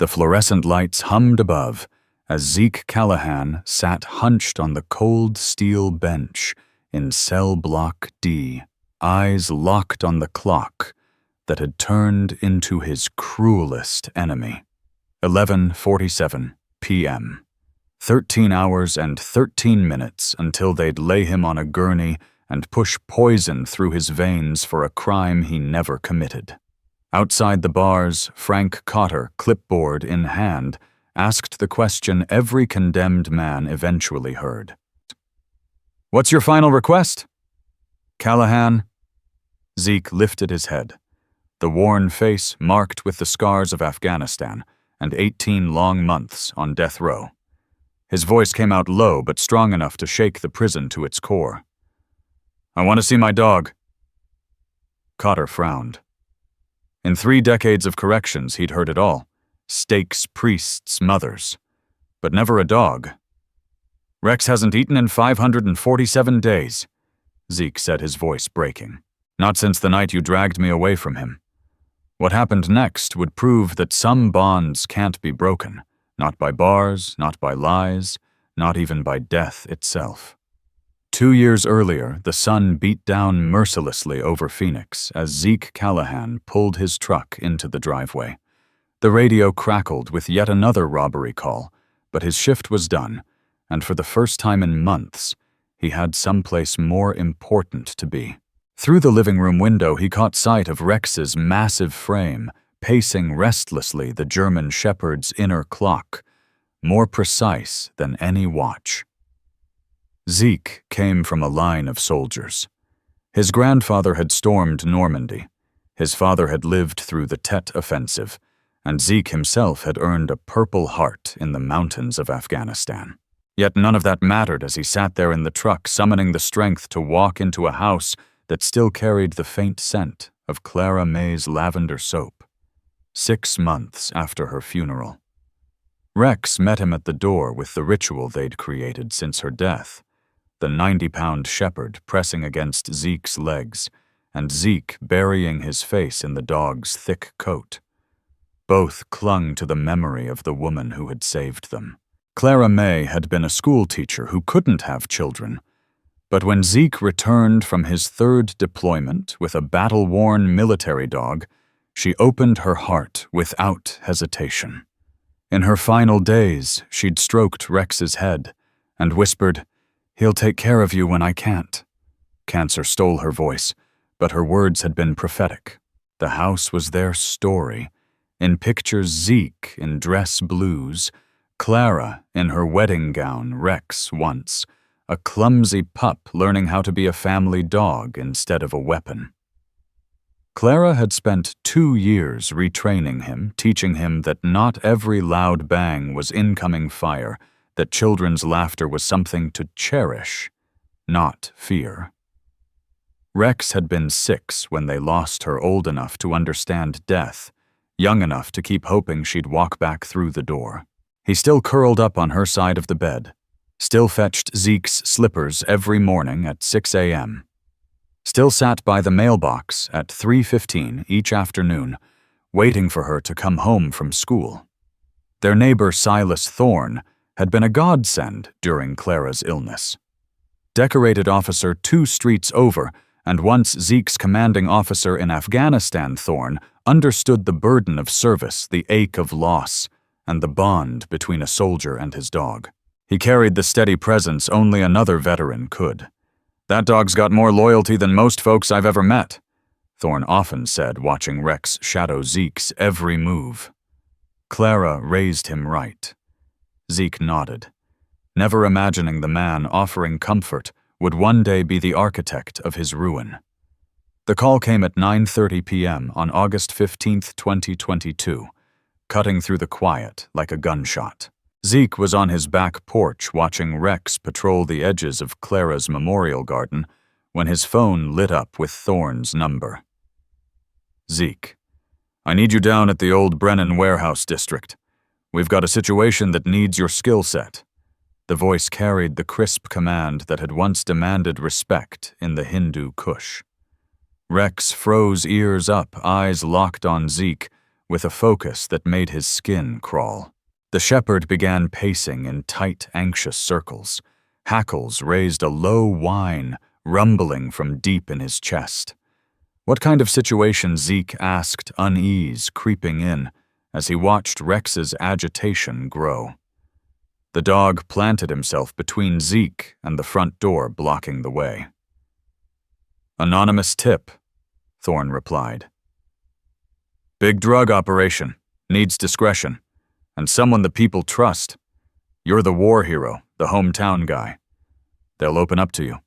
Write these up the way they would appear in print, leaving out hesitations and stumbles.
The fluorescent lights hummed above as Zeke Callahan sat hunched on the cold steel bench in cell block D, eyes locked on the clock that had turned into his cruelest enemy. 11:47 p.m. 13 hours and 13 minutes until they'd lay him on a gurney and push poison through his veins for a crime he never committed. Outside the bars, Frank Cotter, clipboard in hand, asked the question every condemned man eventually heard. "What's your final request?" "Callahan." Zeke lifted his head, the worn face marked with the scars of Afghanistan and 18 long months on death row. His voice came out low but strong enough to shake the prison to its core. "I want to see my dog." Cotter frowned. In 3 decades of corrections, he'd heard it all. Stakes, priests, mothers. But never a dog. "Rex hasn't eaten in 547 days, Zeke said, his voice breaking. "Not since the night you dragged me away from him. What happened next would prove that some bonds can't be broken, not by bars, not by lies, not even by death itself." 2 years earlier, the sun beat down mercilessly over Phoenix as Zeke Callahan pulled his truck into the driveway. The radio crackled with yet another robbery call, but his shift was done, and for the first time in months, he had someplace more important to be. Through the living room window, he caught sight of Rex's massive frame, pacing restlessly the German shepherd's inner clock, more precise than any watch. Zeke came from a line of soldiers. His grandfather had stormed Normandy. His father had lived through the Tet Offensive, and Zeke himself had earned a Purple Heart in the mountains of Afghanistan. Yet none of that mattered as he sat there in the truck, summoning the strength to walk into a house that still carried the faint scent of Clara May's lavender soap. 6 months after her funeral. Rex met him at the door with the ritual they'd created since her death. The 90-pound shepherd pressing against Zeke's legs, and Zeke burying his face in the dog's thick coat. Both clung to the memory of the woman who had saved them. Clara May had been a schoolteacher who couldn't have children, but when Zeke returned from his 3rd deployment with a battle-worn military dog, she opened her heart without hesitation. In her final days, she'd stroked Rex's head and whispered, "He'll take care of you when I can't." Cancer stole her voice, but her words had been prophetic. The house was their story. In pictures, Zeke in dress blues, Clara in her wedding gown, Rex once, a clumsy pup learning how to be a family dog instead of a weapon. Clara had spent 2 years retraining him, teaching him that not every loud bang was incoming fire, that children's laughter was something to cherish, not fear. Rex had been 6 when they lost her, old enough to understand death, young enough to keep hoping she'd walk back through the door. He still curled up on her side of the bed, still fetched Zeke's slippers every morning at 6 a.m., still sat by the mailbox at 3:15 each afternoon, waiting for her to come home from school. Their neighbor Silas Thorne had been a godsend during Clara's illness. Decorated officer 2 streets over, and once Zeke's commanding officer in Afghanistan, Thorne understood the burden of service, the ache of loss, and the bond between a soldier and his dog. He carried the steady presence only another veteran could. "That dog's got more loyalty than most folks I've ever met," Thorne often said, watching Rex shadow Zeke's every move. Clara raised him right. Zeke nodded, never imagining the man offering comfort would one day be the architect of his ruin. The call came at 9:30 p.m. on August 15, 2022, cutting through the quiet like a gunshot. Zeke was on his back porch watching Rex patrol the edges of Clara's memorial garden when his phone lit up with Thorne's number. "Zeke, I need you down at the old Brennan warehouse district. We've got a situation that needs your skill set." The voice carried the crisp command that had once demanded respect in the Hindu Kush. Rex froze ears up, eyes locked on Zeke, with a focus that made his skin crawl. The shepherd began pacing in tight, anxious circles. Hackles raised a low whine, rumbling from deep in his chest. What kind of situation, Zeke asked, unease creeping in as he watched Rex's agitation grow. The dog planted himself between Zeke and the front door, blocking the way. "Anonymous tip," Thorne replied. "Big drug operation. Needs discretion. And someone the people trust. You're the war hero, the hometown guy. They'll open up to you."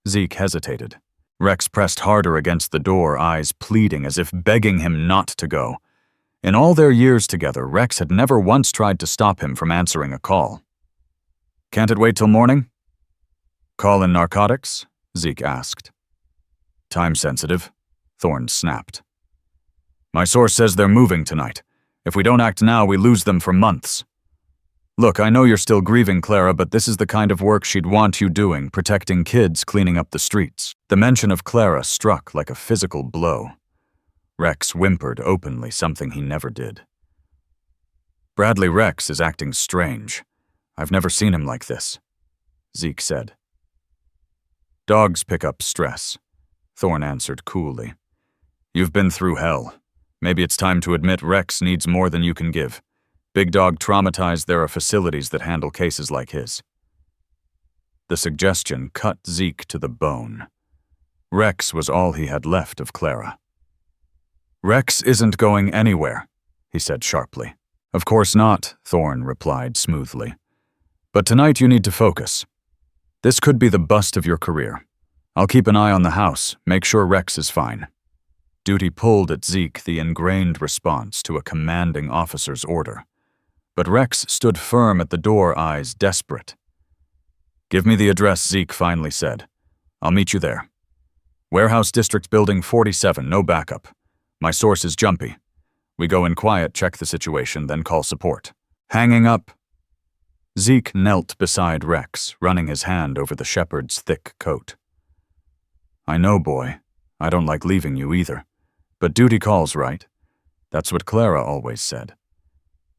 Zeke hesitated. Rex pressed harder against the door, eyes pleading as if begging him not to go. In all their years together, Rex had never once tried to stop him from answering a call. "Can't it wait till morning?" "Call in narcotics?" Zeke asked. "Time sensitive," Thorne snapped. "My source says they're moving tonight. If we don't act now, we lose them for months. Look, I know you're still grieving Clara, but this is the kind of work she'd want you doing, protecting kids, cleaning up the streets." The mention of Clara struck like a physical blow. Rex whimpered openly, something he never did. "Bradley Rex is acting strange. I've never seen him like this," Zeke said. "Dogs pick up stress," Thorne answered coolly. "You've been through hell. Maybe it's time to admit Rex needs more than you can give. Big dog traumatized, there are facilities that handle cases like his." The suggestion cut Zeke to the bone. Rex was all he had left of Clara. "Rex isn't going anywhere," he said sharply. "Of course not," Thorne replied smoothly. "But tonight you need to focus. This could be the bust of your career. I'll keep an eye on the house, make sure Rex is fine." Duty pulled at Zeke, the ingrained response to a commanding officer's order. But Rex stood firm at the door, eyes desperate. "Give me the address," Zeke finally said. "I'll meet you there. Warehouse District Building 47, no backup. My source is jumpy. We go in quiet, check the situation, then call support." Hanging up, Zeke knelt beside Rex, running his hand over the shepherd's thick coat. "I know, boy. I don't like leaving you either. But duty calls, right? That's what Clara always said."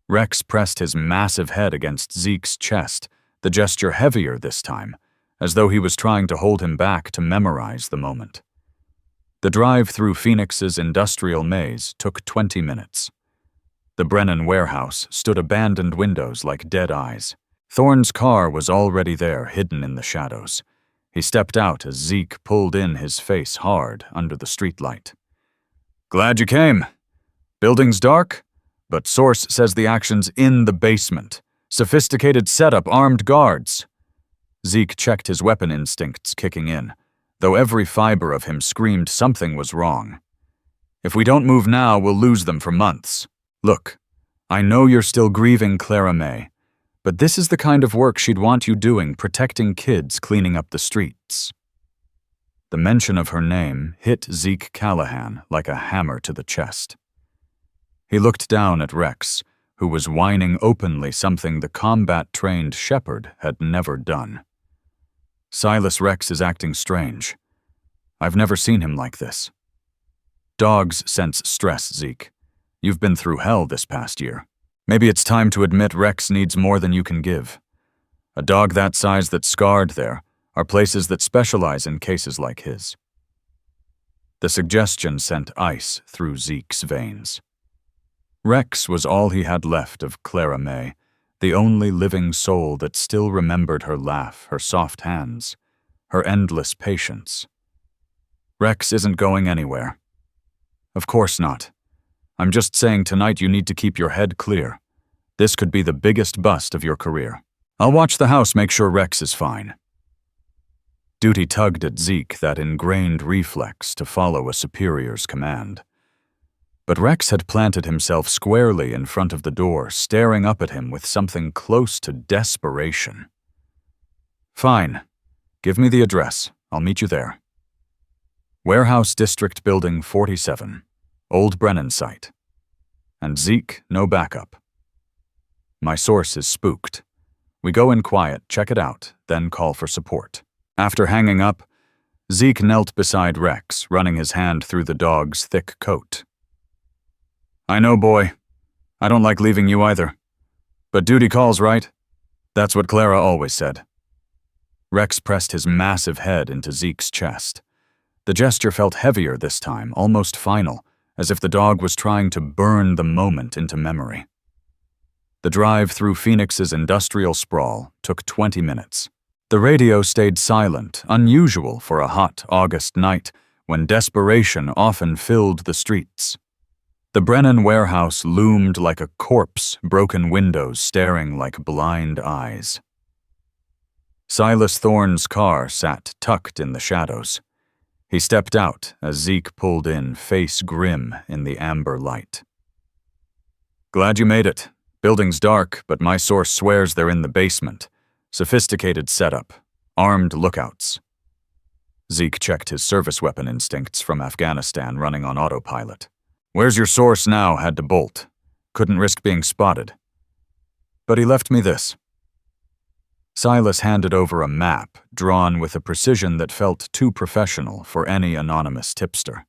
Rex pressed his massive head against Zeke's chest, the gesture heavier this time, as though he was trying to hold him back to memorize the moment. The drive through Phoenix's industrial maze took 20 minutes. The Brennan warehouse stood abandoned windows like dead eyes. Thorne's car was already there, hidden in the shadows. He stepped out as Zeke pulled in, his face hard under the streetlight. "Glad you came. Building's dark, but source says the action's in the basement. Sophisticated setup, armed guards." Zeke checked, his weapon instincts kicking in, though every fiber of him screamed something was wrong. "If we don't move now, we'll lose them for months. Look, I know you're still grieving Clara May, but this is the kind of work she'd want you doing, protecting kids, cleaning up the streets." The mention of her name hit Zeke Callahan like a hammer to the chest. He looked down at Rex, who was whining openly, something the combat-trained shepherd had never done. "Silas Rex is acting strange. I've never seen him like this." "Dogs sense stress, Zeke. You've been through hell this past year. Maybe it's time to admit Rex needs more than you can give. A dog that size that's scarred there are places that specialize in cases like his." The suggestion sent ice through Zeke's veins. Rex was all he had left of Clara May, the only living soul that still remembered her laugh, her soft hands, her endless patience. "Rex isn't going anywhere." "Of course not. I'm just saying tonight you need to keep your head clear. This could be the biggest bust of your career. I'll watch the house, make sure Rex is fine." Duty tugged at Zeke, that ingrained reflex to follow a superior's command. But Rex had planted himself squarely in front of the door, staring up at him with something close to desperation. "Fine. Give me the address. I'll meet you there. Warehouse District Building 47, Old Brennan site. And Zeke, no backup. My source is spooked. We go in quiet, check it out, then call for support." After hanging up, Zeke knelt beside Rex, running his hand through the dog's thick coat. I know, boy. I don't like leaving you either. But duty calls, right? That's what Clara always said. Rex pressed his massive head into Zeke's chest. The gesture felt heavier this time, almost final, as if the dog was trying to burn the moment into memory. The drive through Phoenix's industrial sprawl took 20 minutes. The radio stayed silent, unusual for a hot August night when desperation often filled the streets. The Brennan warehouse loomed like a corpse, broken windows staring like blind eyes. Silas Thorne's car sat tucked in the shadows. He stepped out as Zeke pulled in, face grim in the amber light. Glad you made it. Building's dark, but my source swears they're in the basement. Sophisticated setup. Armed lookouts. Zeke checked his service weapon instincts from Afghanistan running on autopilot. Where's your source now had to bolt. Couldn't risk being spotted. But he left me this. Silas handed over a map, drawn with a precision that felt too professional for any anonymous tipster.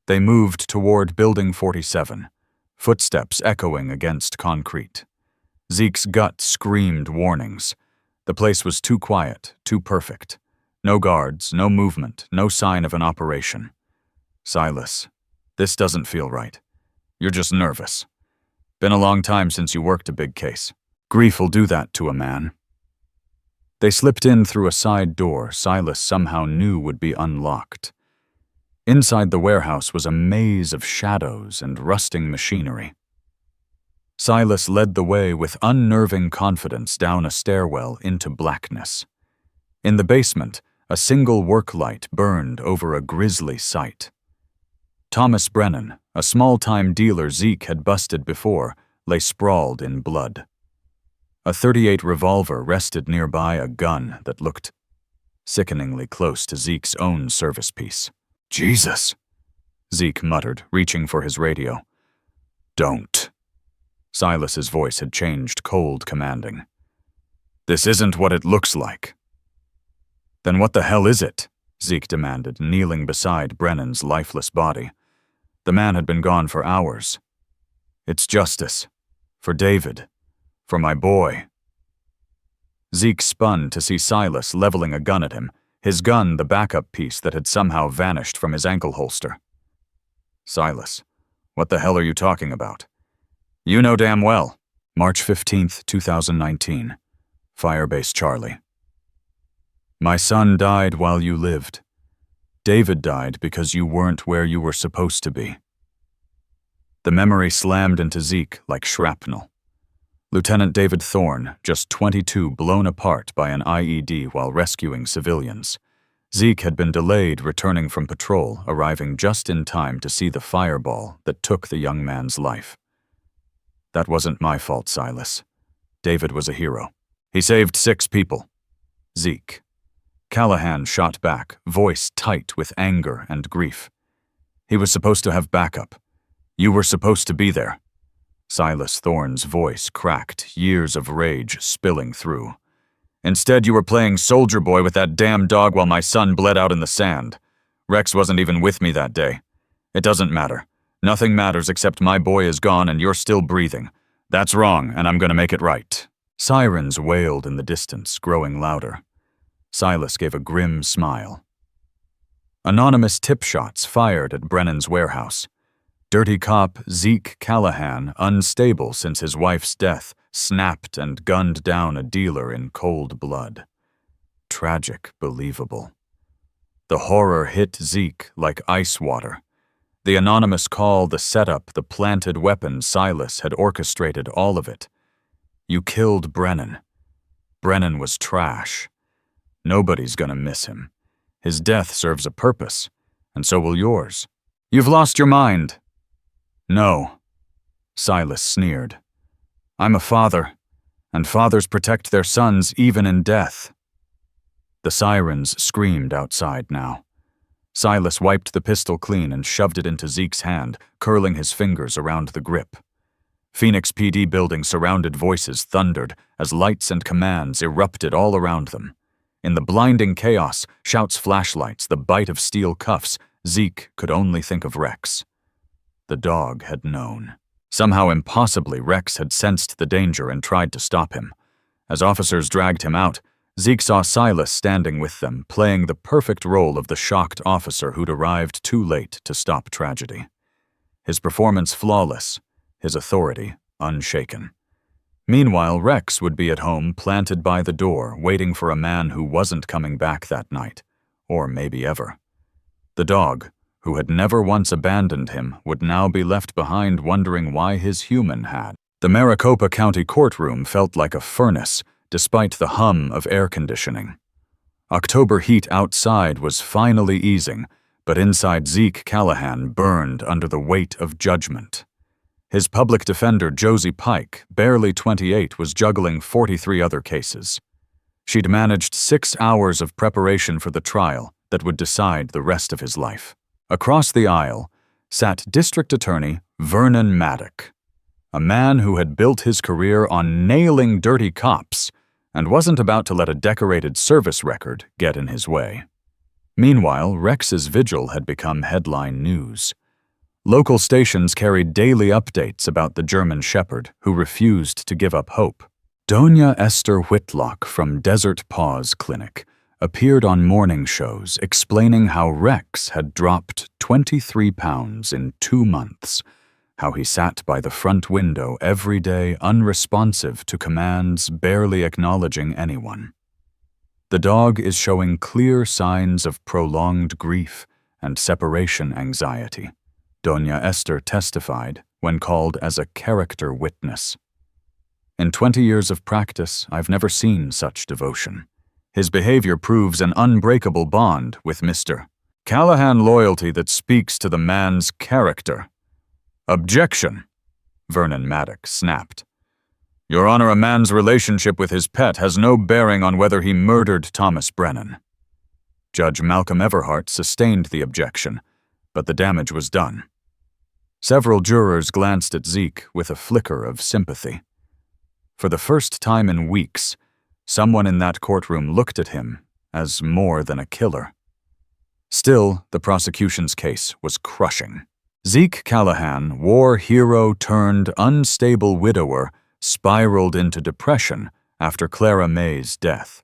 They moved toward Building 47, footsteps echoing against concrete. Zeke's gut screamed warnings. The place was too quiet, too perfect. No guards, no movement, no sign of an operation. Silas, this doesn't feel right. You're just nervous. Been a long time since you worked a big case. Grief will do that to a man. They slipped in through a side door Silas somehow knew would be unlocked. Inside the warehouse was a maze of shadows and rusting machinery. Silas led the way with unnerving confidence down a stairwell into blackness. In the basement, a single work light burned over a grisly sight. Thomas Brennan, a small-time dealer Zeke had busted before, lay sprawled in blood. A .38 revolver rested nearby a gun that looked sickeningly close to Zeke's own service piece. Jesus, Zeke muttered, reaching for his radio. Don't. Silas's voice had changed, cold, commanding. This isn't what it looks like. Then what the hell is it? Zeke demanded, kneeling beside Brennan's lifeless body. The man had been gone for hours. It's justice. For David. For my boy. Zeke spun to see Silas leveling a gun at him, his gun the backup piece that had somehow vanished from his ankle holster. Silas, what the hell are you talking about? You know damn well. March 15th, 2019. Firebase Charlie. My son died while you lived. David died because you weren't where you were supposed to be. The memory slammed into Zeke like shrapnel. Lieutenant David Thorne, just 22, blown apart by an IED while rescuing civilians. Zeke had been delayed returning from patrol, arriving just in time to see the fireball that took the young man's life. That wasn't my fault, Silas. David was a hero. He saved 6 people. Zeke. Callahan shot back, voice tight with anger and grief. He was supposed to have backup. You were supposed to be there. Silas Thorne's voice cracked, years of rage spilling through. Instead, you were playing soldier boy with that damn dog while my son bled out in the sand. Rex wasn't even with me that day. It doesn't matter. Nothing matters except my boy is gone and you're still breathing. That's wrong, and I'm gonna make it right. Sirens wailed in the distance, growing louder. Silas gave a grim smile. Anonymous tip shots fired at Brennan's warehouse. Dirty cop Zeke Callahan, unstable since his wife's death, snapped and gunned down a dealer in cold blood. Tragic, believable. The horror hit Zeke like ice water. The anonymous call, the setup, the planted weapon, Silas had orchestrated all of it. You killed Brennan. Brennan was trash. Nobody's gonna miss him. His death serves a purpose, and so will yours. You've lost your mind. No, Silas sneered. I'm a father, and fathers protect their sons even in death. The sirens screamed outside now. Silas wiped the pistol clean and shoved it into Zeke's hand, curling his fingers around the grip. Phoenix PD building surrounded voices thundered as lights and commands erupted all around them. In the blinding chaos, shouts, flashlights, the bite of steel cuffs, Zeke could only think of Rex. The dog had known. Somehow impossibly, Rex had sensed the danger and tried to stop him. As officers dragged him out, Zeke saw Silas standing with them, playing the perfect role of the shocked officer who'd arrived too late to stop tragedy. His performance flawless, his authority unshaken. Meanwhile, Rex would be at home, planted by the door, waiting for a man who wasn't coming back that night, or maybe ever. The dog, who had never once abandoned him, would now be left behind wondering why his human had. The Maricopa County courtroom felt like a furnace, despite the hum of air conditioning. October heat outside was finally easing, but inside Zeke Callahan burned under the weight of judgment. His public defender, Josie Pike, barely 28, was juggling 43 other cases. She'd managed 6 hours of preparation for the trial that would decide the rest of his life. Across the aisle sat District Attorney Vernon Maddock, a man who had built his career on nailing dirty cops and wasn't about to let a decorated service record get in his way. Meanwhile, Rex's vigil had become headline news. Local stations carried daily updates about the German Shepherd who refused to give up hope. Doña Esther Whitlock from Desert Paws Clinic appeared on morning shows explaining how Rex had dropped 23 pounds in 2 months, how he sat by the front window every day unresponsive to commands, barely acknowledging anyone. The dog is showing clear signs of prolonged grief and separation anxiety, Doña Esther testified when called as a character witness. In 20 years of practice, I've never seen such devotion. His behavior proves an unbreakable bond with Mr. Callahan, loyalty that speaks to the man's character. Objection, Vernon Maddock snapped. Your Honor, a man's relationship with his pet has no bearing on whether he murdered Thomas Brennan. Judge Malcolm Everhart sustained the objection, but the damage was done. Several jurors glanced at Zeke with a flicker of sympathy. For the first time in weeks, someone in that courtroom looked at him as more than a killer. Still, the prosecution's case was crushing. Zeke Callahan, war hero turned unstable widower, spiraled into depression after Clara May's death.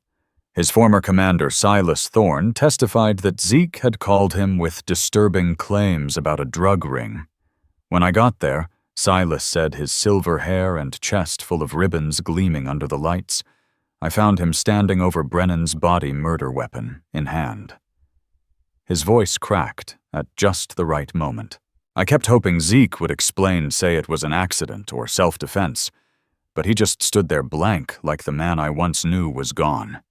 His former commander, Silas Thorne, testified that Zeke had called him with disturbing claims about a drug ring. When I got there, Silas said, his silver hair and chest full of ribbons gleaming under the lights, I found him standing over Brennan's body murder weapon in hand. His voice cracked at just the right moment. I kept hoping Zeke would explain, say it was an accident or self-defense, but he just stood there blank like the man I once knew was gone.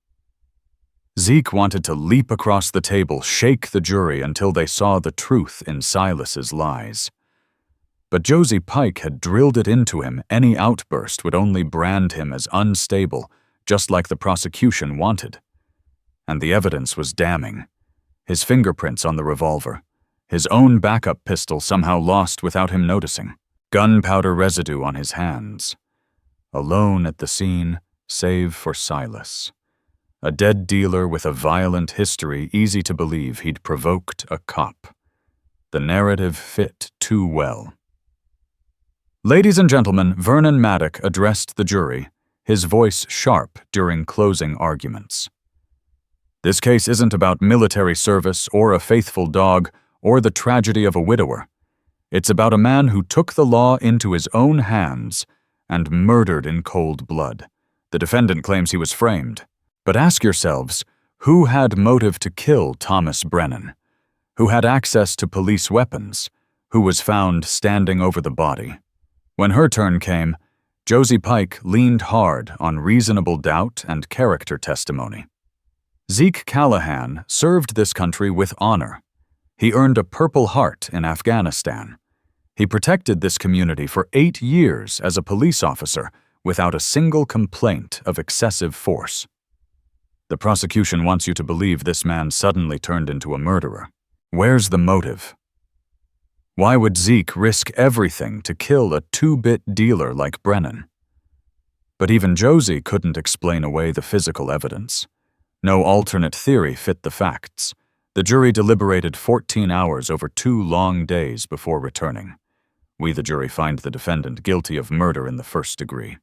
Zeke wanted to leap across the table, shake the jury until they saw the truth in Silas's lies. But Josie Pike had drilled it into him any outburst would only brand him as unstable, just like the prosecution wanted. And the evidence was damning. His fingerprints on the revolver, his own backup pistol somehow lost without him noticing, gunpowder residue on his hands. Alone at the scene, save for Silas. A dead dealer with a violent history, easy to believe he'd provoked a cop. The narrative fit too well. Ladies and gentlemen, Vernon Maddock addressed the jury, his voice sharp during closing arguments. This case isn't about military service or a faithful dog or the tragedy of a widower. It's about a man who took the law into his own hands and murdered in cold blood. The defendant claims he was framed. But ask yourselves, who had motive to kill Thomas Brennan? Who had access to police weapons? Who was found standing over the body? When her turn came, Josie Pike leaned hard on reasonable doubt and character testimony. Zeke Callahan served this country with honor. He earned a Purple Heart in Afghanistan. He protected this community for 8 years as a police officer without a single complaint of excessive force. The prosecution wants you to believe this man suddenly turned into a murderer. Where's the motive? Why would Zeke risk everything to kill a 2-bit dealer like Brennan? But even Josie couldn't explain away the physical evidence. No alternate theory fit the facts. The jury deliberated 14 hours over 2 long days before returning. We, the jury, find the defendant guilty of murder in the first degree."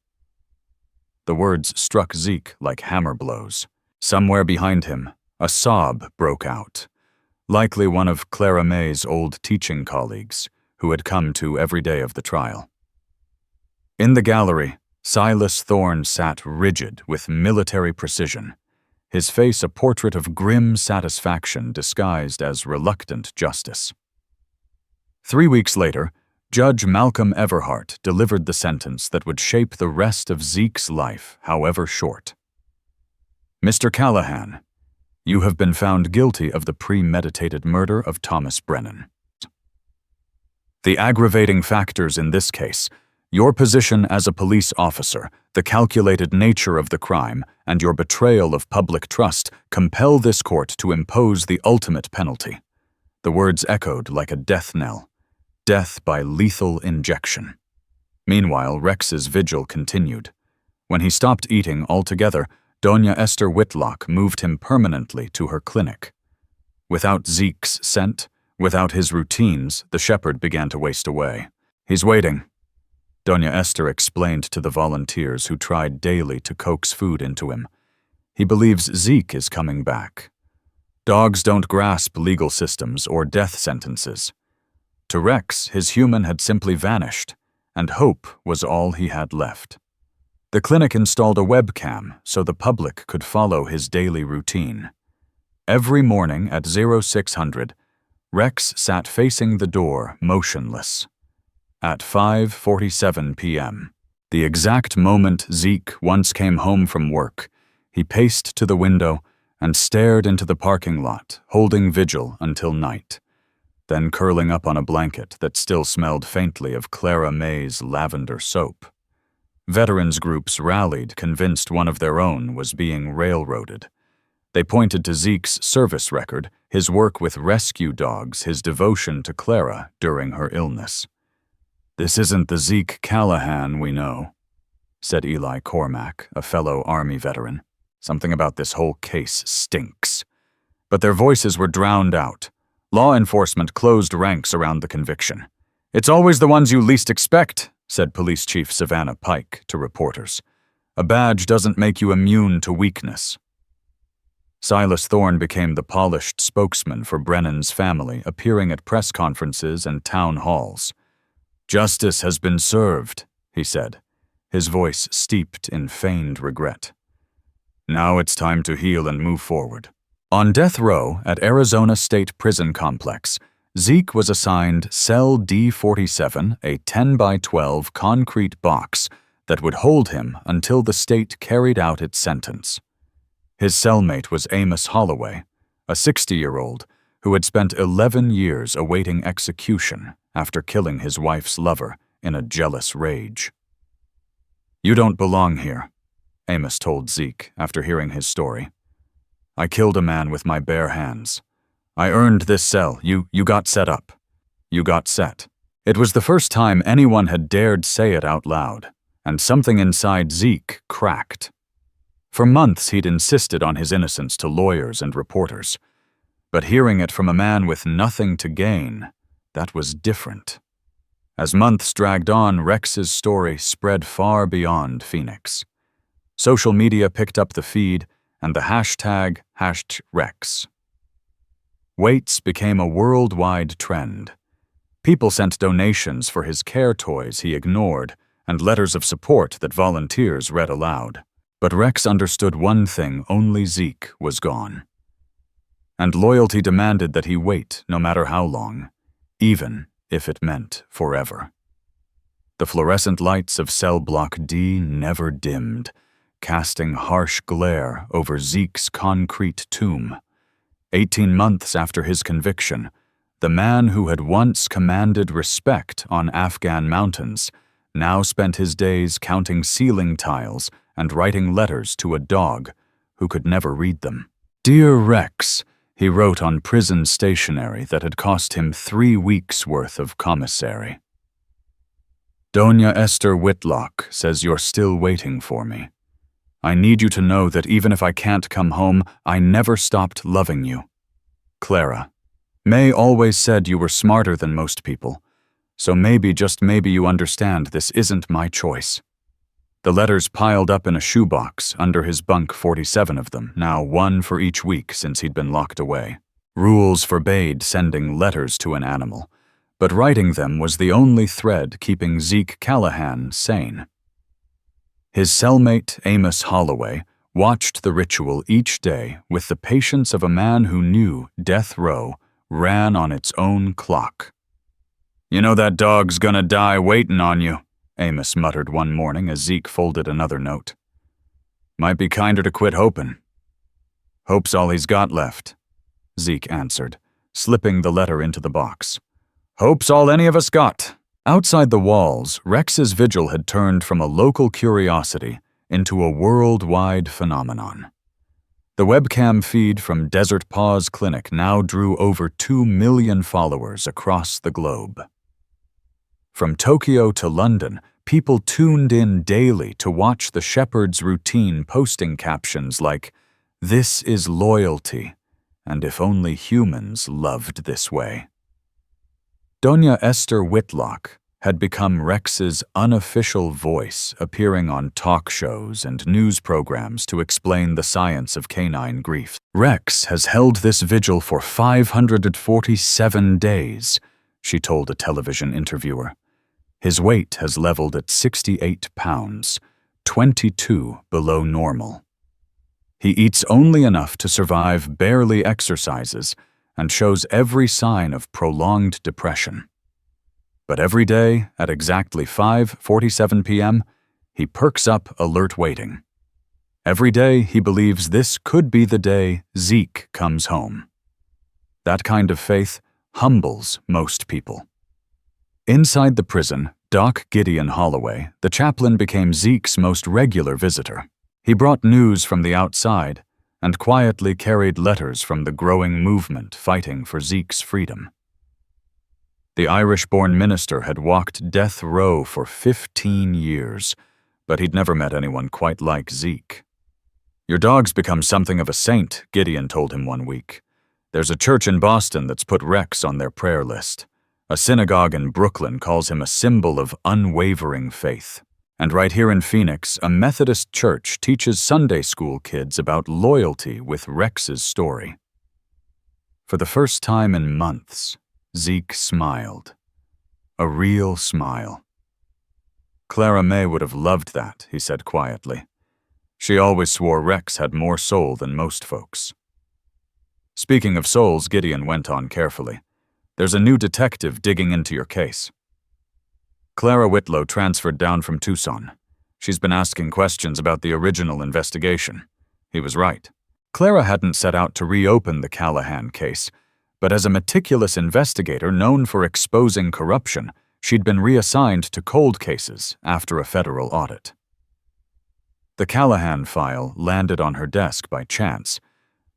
The words struck Zeke like hammer blows. Somewhere behind him, a sob broke out, likely one of Clara May's old teaching colleagues, who had come to every day of the trial. In the gallery, Silas Thorne sat rigid with military precision, his face a portrait of grim satisfaction disguised as reluctant justice. 3 weeks later, Judge Malcolm Everhart delivered the sentence that would shape the rest of Zeke's life, however short. "Mr. Callahan, you have been found guilty of the premeditated murder of Thomas Brennan. The aggravating factors in this case, your position as a police officer, the calculated nature of the crime, and your betrayal of public trust compel this court to impose the ultimate penalty." The words echoed like a death knell. Death by lethal injection. Meanwhile, Rex's vigil continued. When he stopped eating altogether, Doña Esther Whitlock moved him permanently to her clinic. Without Zeke's scent, without his routines, the shepherd began to waste away. "He's waiting," Doña Esther explained to the volunteers who tried daily to coax food into him. "He believes Zeke is coming back. Dogs don't grasp legal systems or death sentences. To Rex, his human had simply vanished, and hope was all he had left." The clinic installed a webcam so the public could follow his daily routine. Every morning at 0600, Rex sat facing the door, motionless. At 5:47 p.m., the exact moment Zeke once came home from work, he paced to the window and stared into the parking lot, holding vigil until night, then curling up on a blanket that still smelled faintly of Clara May's lavender soap. Veterans groups rallied, convinced one of their own was being railroaded. They pointed to Zeke's service record, his work with rescue dogs, his devotion to Clara during her illness. "This isn't the Zeke Callahan we know," said Eli Cormack, a fellow Army veteran. "Something about this whole case stinks." But their voices were drowned out. Law enforcement closed ranks around the conviction. "It's always the ones you least expect," said Police Chief Savannah Pike to reporters. "A badge doesn't make you immune to weakness." Silas Thorne became the polished spokesman for Brennan's family, appearing at press conferences and town halls. "Justice has been served," he said, his voice steeped in feigned regret. "Now it's time to heal and move forward." On death row at Arizona State Prison Complex, Zeke was assigned Cell D47, a 10 by 12 concrete box that would hold him until the state carried out its sentence. His cellmate was Amos Holloway, a 60-year-old who had spent 11 years awaiting execution after killing his wife's lover in a jealous rage. "You don't belong here," Amos told Zeke after hearing his story. "I killed a man with my bare hands. I earned this cell. You got set up. You got set." It was the first time anyone had dared say it out loud, and something inside Zeke cracked. For months he'd insisted on his innocence to lawyers and reporters, but hearing it from a man with nothing to gain, that was different. As months dragged on, Rex's story spread far beyond Phoenix. Social media picked up the feed, and the hashtag #Rex. Waits became a worldwide trend. People sent donations for his care toys he ignored, and letters of support that volunteers read aloud. But Rex understood one thing: only Zeke was gone. And loyalty demanded that he wait no matter how long, even if it meant forever. The fluorescent lights of cell block D never dimmed, casting harsh glare over Zeke's concrete tomb. 18 months after his conviction, the man who had once commanded respect on Afghan mountains now spent his days counting ceiling tiles and writing letters to a dog who could never read them. "Dear Rex," he wrote on prison stationery that had cost him 3 weeks' worth of commissary. "Doña Esther Whitlock says you're still waiting for me. I need you to know that even if I can't come home, I never stopped loving you. Clara. May always said you were smarter than most people, So maybe, just maybe, you understand this isn't my choice." The letters piled up in a shoebox under his bunk, 47 of them, now one for each week since he'd been locked away. Rules forbade sending letters to an animal, but writing them was the only thread keeping Zeke Callahan sane. His cellmate, Amos Holloway, watched the ritual each day with the patience of a man who knew death row ran on its own clock. "You know that dog's gonna die waiting on you," Amos muttered one morning as Zeke folded another note. "Might be kinder to quit hoping." "Hope's all he's got left," Zeke answered, slipping the letter into the box. "Hope's all any of us got." Outside the walls, Rex's vigil had turned from a local curiosity into a worldwide phenomenon. The webcam feed from Desert Paws Clinic now drew over 2 million followers across the globe. From Tokyo to London, people tuned in daily to watch the shepherd's routine, posting captions like, "This is loyalty, and if only humans loved this way." Doña Esther Whitlock had become Rex's unofficial voice, appearing on talk shows and news programs to explain the science of canine grief. "Rex has held this vigil for 547 days, she told a television interviewer. His weight has leveled at 68 pounds, 22 below normal. He eats only enough to survive, barely exercises, and shows every sign of prolonged depression. But every day, at exactly 5:47 p.m., he perks up, alert, waiting. Every day, he believes this could be the day Zeke comes home. That kind of faith humbles most people." Inside the prison, Doc Gideon Holloway, the chaplain, became Zeke's most regular visitor. He brought news from the outside and quietly carried letters from the growing movement fighting for Zeke's freedom. The Irish-born minister had walked death row for 15 years, but he'd never met anyone quite like Zeke. "Your dog's become something of a saint," Gideon told him one week. "There's a church in Boston that's put Rex on their prayer list. A synagogue in Brooklyn calls him a symbol of unwavering faith. And right here in Phoenix, a Methodist church teaches Sunday school kids about loyalty with Rex's story." For the first time in months, Zeke smiled. A real smile. "Clara May would have loved that," he said quietly. "She always swore Rex had more soul than most folks." "Speaking of souls," Gideon went on carefully, "there's a new detective digging into your case. Clara Whitlow transferred down from Tucson. She's been asking questions about the original investigation." He was right. Clara hadn't set out to reopen the Callahan case, but as a meticulous investigator known for exposing corruption, she'd been reassigned to cold cases after a federal audit. The Callahan file landed on her desk by chance,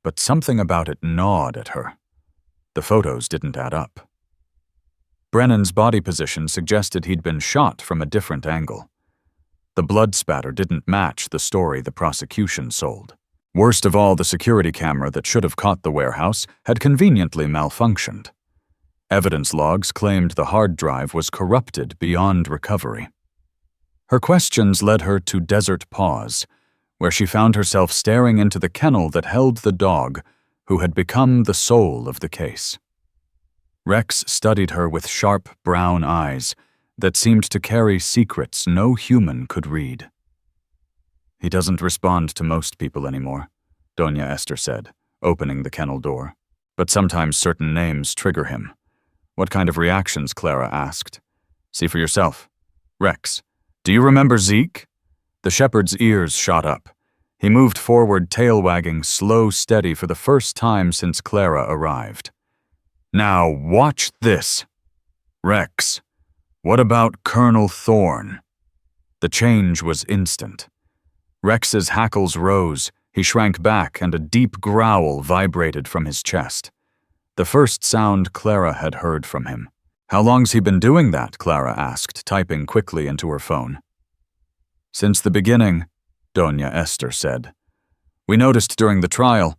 but something about it gnawed at her. The photos didn't add up. Brennan's body position suggested he'd been shot from a different angle. The blood spatter didn't match the story the prosecution sold. Worst of all, the security camera that should have caught the warehouse had conveniently malfunctioned. Evidence logs claimed the hard drive was corrupted beyond recovery. Her questions led her to Desert Paws, where she found herself staring into the kennel that held the dog who had become the soul of the case. Rex studied her with sharp brown eyes that seemed to carry secrets no human could read. "He doesn't respond to most people anymore," Doña Esther said, opening the kennel door. "But sometimes certain names trigger him." "What kind of reactions?" Clara asked. "See for yourself. Rex, do you remember Zeke?" The shepherd's ears shot up. He moved forward, tail wagging, slow, steady, for the first time since Clara arrived. "Now watch this. Rex, what about Colonel Thorne?" The change was instant. Rex's hackles rose, he shrank back, and a deep growl vibrated from his chest. The first sound Clara had heard from him. "How long's he been doing that?" Clara asked, typing quickly into her phone. "Since the beginning," Doña Esther said. "We noticed during the trial,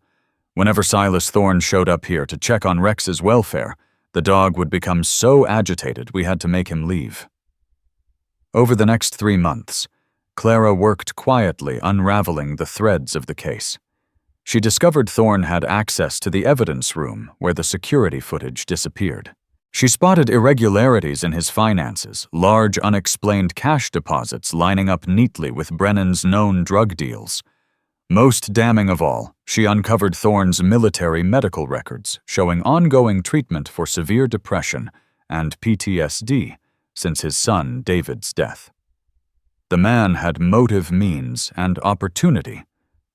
whenever Silas Thorne showed up here to check on Rex's welfare, The dog would become so agitated we had to make him leave. Over the next 3 months, Clara worked quietly unraveling the threads of the case. She discovered Thorne had access to the evidence room where the security footage disappeared. She spotted irregularities in his finances, large unexplained cash deposits lining up neatly with Brennan's known drug deals. Most damning of all, she uncovered Thorne's military medical records showing ongoing treatment for severe depression and PTSD since his son David's death. The man had motive, means, and opportunity,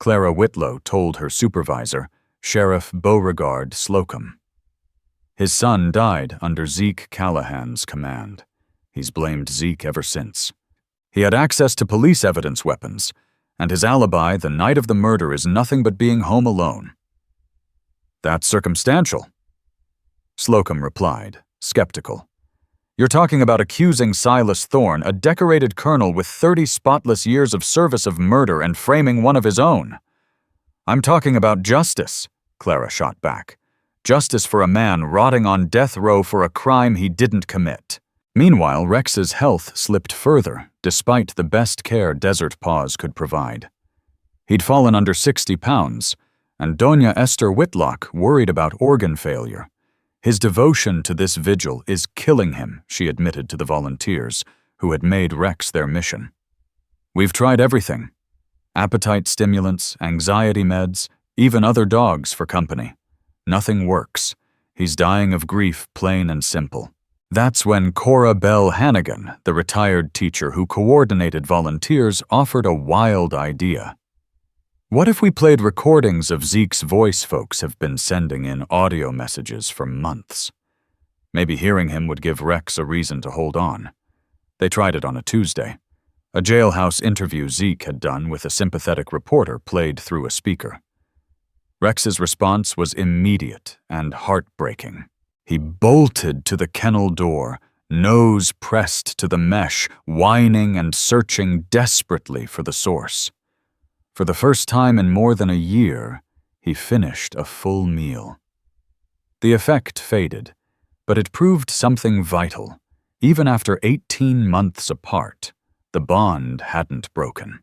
Clara Whitlow told her supervisor, Sheriff Beauregard Slocum. His son died under Zeke Callahan's command. He's blamed Zeke ever since. He had access to police evidence weapons, and his alibi the night of the murder is nothing but being home alone. That's circumstantial, Slocum replied, skeptical. You're talking about accusing Silas Thorne, a decorated colonel with 30 spotless years of service, of murder and framing one of his own. I'm talking about justice, Clara shot back. Justice for a man rotting on death row for a crime he didn't commit. Meanwhile, Rex's health slipped further, despite the best care Desert Paws could provide. He'd fallen under 60 pounds, and Doña Esther Whitlock worried about organ failure. His devotion to this vigil is killing him, she admitted to the volunteers, who had made Rex their mission. We've tried everything. Appetite stimulants, anxiety meds, even other dogs for company. Nothing works. He's dying of grief, plain and simple. That's when Cora Bell Hannigan, the retired teacher who coordinated volunteers, offered a wild idea. What if we played recordings of Zeke's voice? Folks have been sending in audio messages for months. Maybe hearing him would give Rex a reason to hold on. They tried it on a Tuesday. A jailhouse interview Zeke had done with a sympathetic reporter played through a speaker. Rex's response was immediate and heartbreaking. He bolted to the kennel door, nose pressed to the mesh, whining and searching desperately for the source. For the first time in more than a year, he finished a full meal. The effect faded, but it proved something vital. Even after 18 months apart, the bond hadn't broken.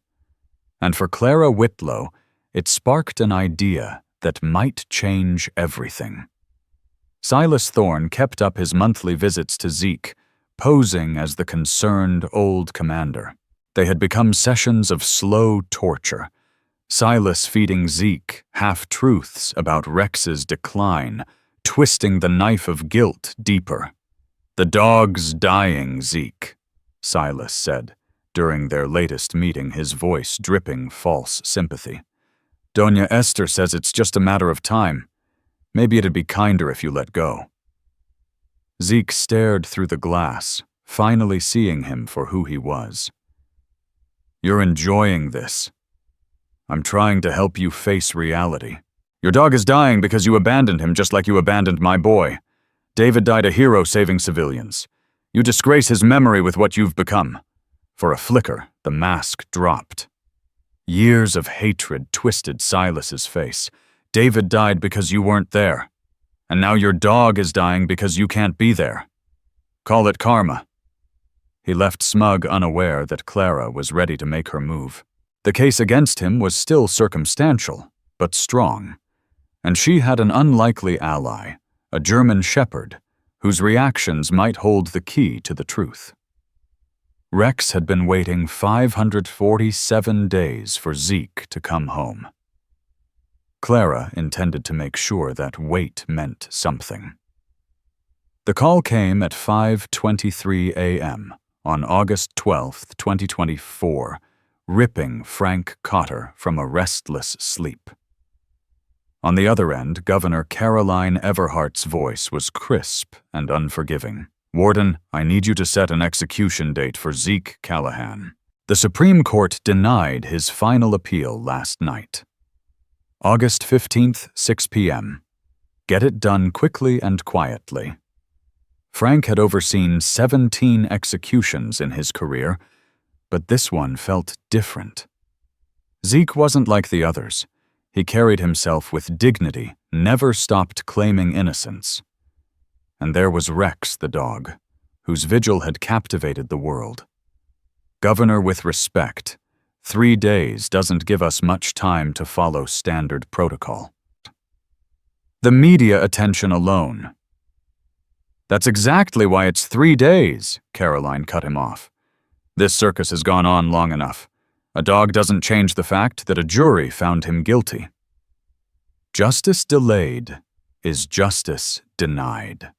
And for Clara Whitlow, it sparked an idea that might change everything. Silas Thorne kept up his monthly visits to Zeke, posing as the concerned old commander. They had become sessions of slow torture, Silas feeding Zeke half-truths about Rex's decline, twisting the knife of guilt deeper. "The dog's dying, Zeke," Silas said, during their latest meeting, his voice dripping false sympathy. "Doña Esther says it's just a matter of time. Maybe it'd be kinder if you let go." Zeke stared through the glass, finally seeing him for who he was. "You're enjoying this. I'm trying to help you face reality. Your dog is dying because you abandoned him just like you abandoned my boy. David died a hero saving civilians. You disgrace his memory with what you've become." For a flicker, the mask dropped. Years of hatred twisted Silas's face. "David died because you weren't there. And now your dog is dying because you can't be there. Call it karma." He left smug, unaware that Clara was ready to make her move. The case against him was still circumstantial, but strong. And she had an unlikely ally, a German shepherd, whose reactions might hold the key to the truth. Rex had been waiting 547 days for Zeke to come home. Clara intended to make sure that wait meant something. The call came at 5:23 a.m. on August 12, 2024, ripping Frank Cotter from a restless sleep. On the other end, Governor Caroline Everhart's voice was crisp and unforgiving. "Warden, I need you to set an execution date for Zeke Callahan." The Supreme Court denied his final appeal last night. August 15th, 6 p.m. Get it done quickly and quietly. Frank had overseen 17 executions in his career, but this one felt different. Zeke wasn't like the others. He carried himself with dignity, never stopped claiming innocence. And there was Rex the dog, whose vigil had captivated the world. Governor with respect, 3 days doesn't give us much time to follow standard protocol. The media attention alone. That's exactly why it's 3 days, Caroline cut him off. This circus has gone on long enough. A dog doesn't change the fact that a jury found him guilty. Justice delayed is justice denied.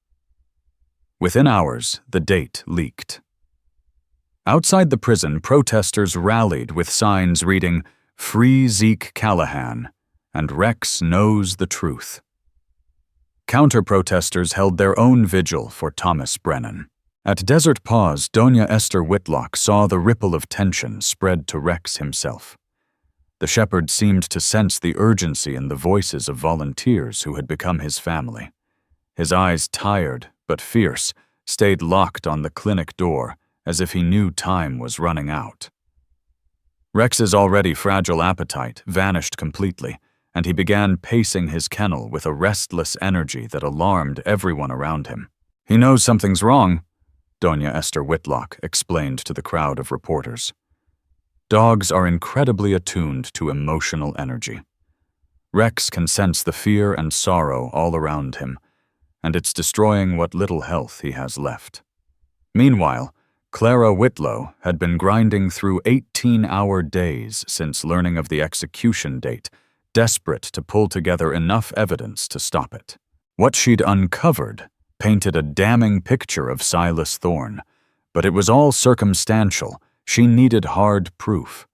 Within hours, the date leaked. Outside the prison, protesters rallied with signs reading, "Free Zeke Callahan," and "Rex knows the truth." Counter-protesters held their own vigil for Thomas Brennan. At Desert Paws, Doña Esther Whitlock saw the ripple of tension spread to Rex himself. The shepherd seemed to sense the urgency in the voices of volunteers who had become his family. His eyes, tired but fierce, stayed locked on the clinic door, as if he knew time was running out. Rex's already fragile appetite vanished completely, and he began pacing his kennel with a restless energy that alarmed everyone around him. "He knows something's wrong," Doña Esther Whitlock explained to the crowd of reporters. Dogs are incredibly attuned to emotional energy. Rex can sense the fear and sorrow all around him, and it's destroying what little health he has left. Meanwhile, Clara Whitlow had been grinding through 18-hour days since learning of the execution date, desperate to pull together enough evidence to stop it. What she'd uncovered painted a damning picture of Silas Thorne, but it was all circumstantial. She needed hard proof,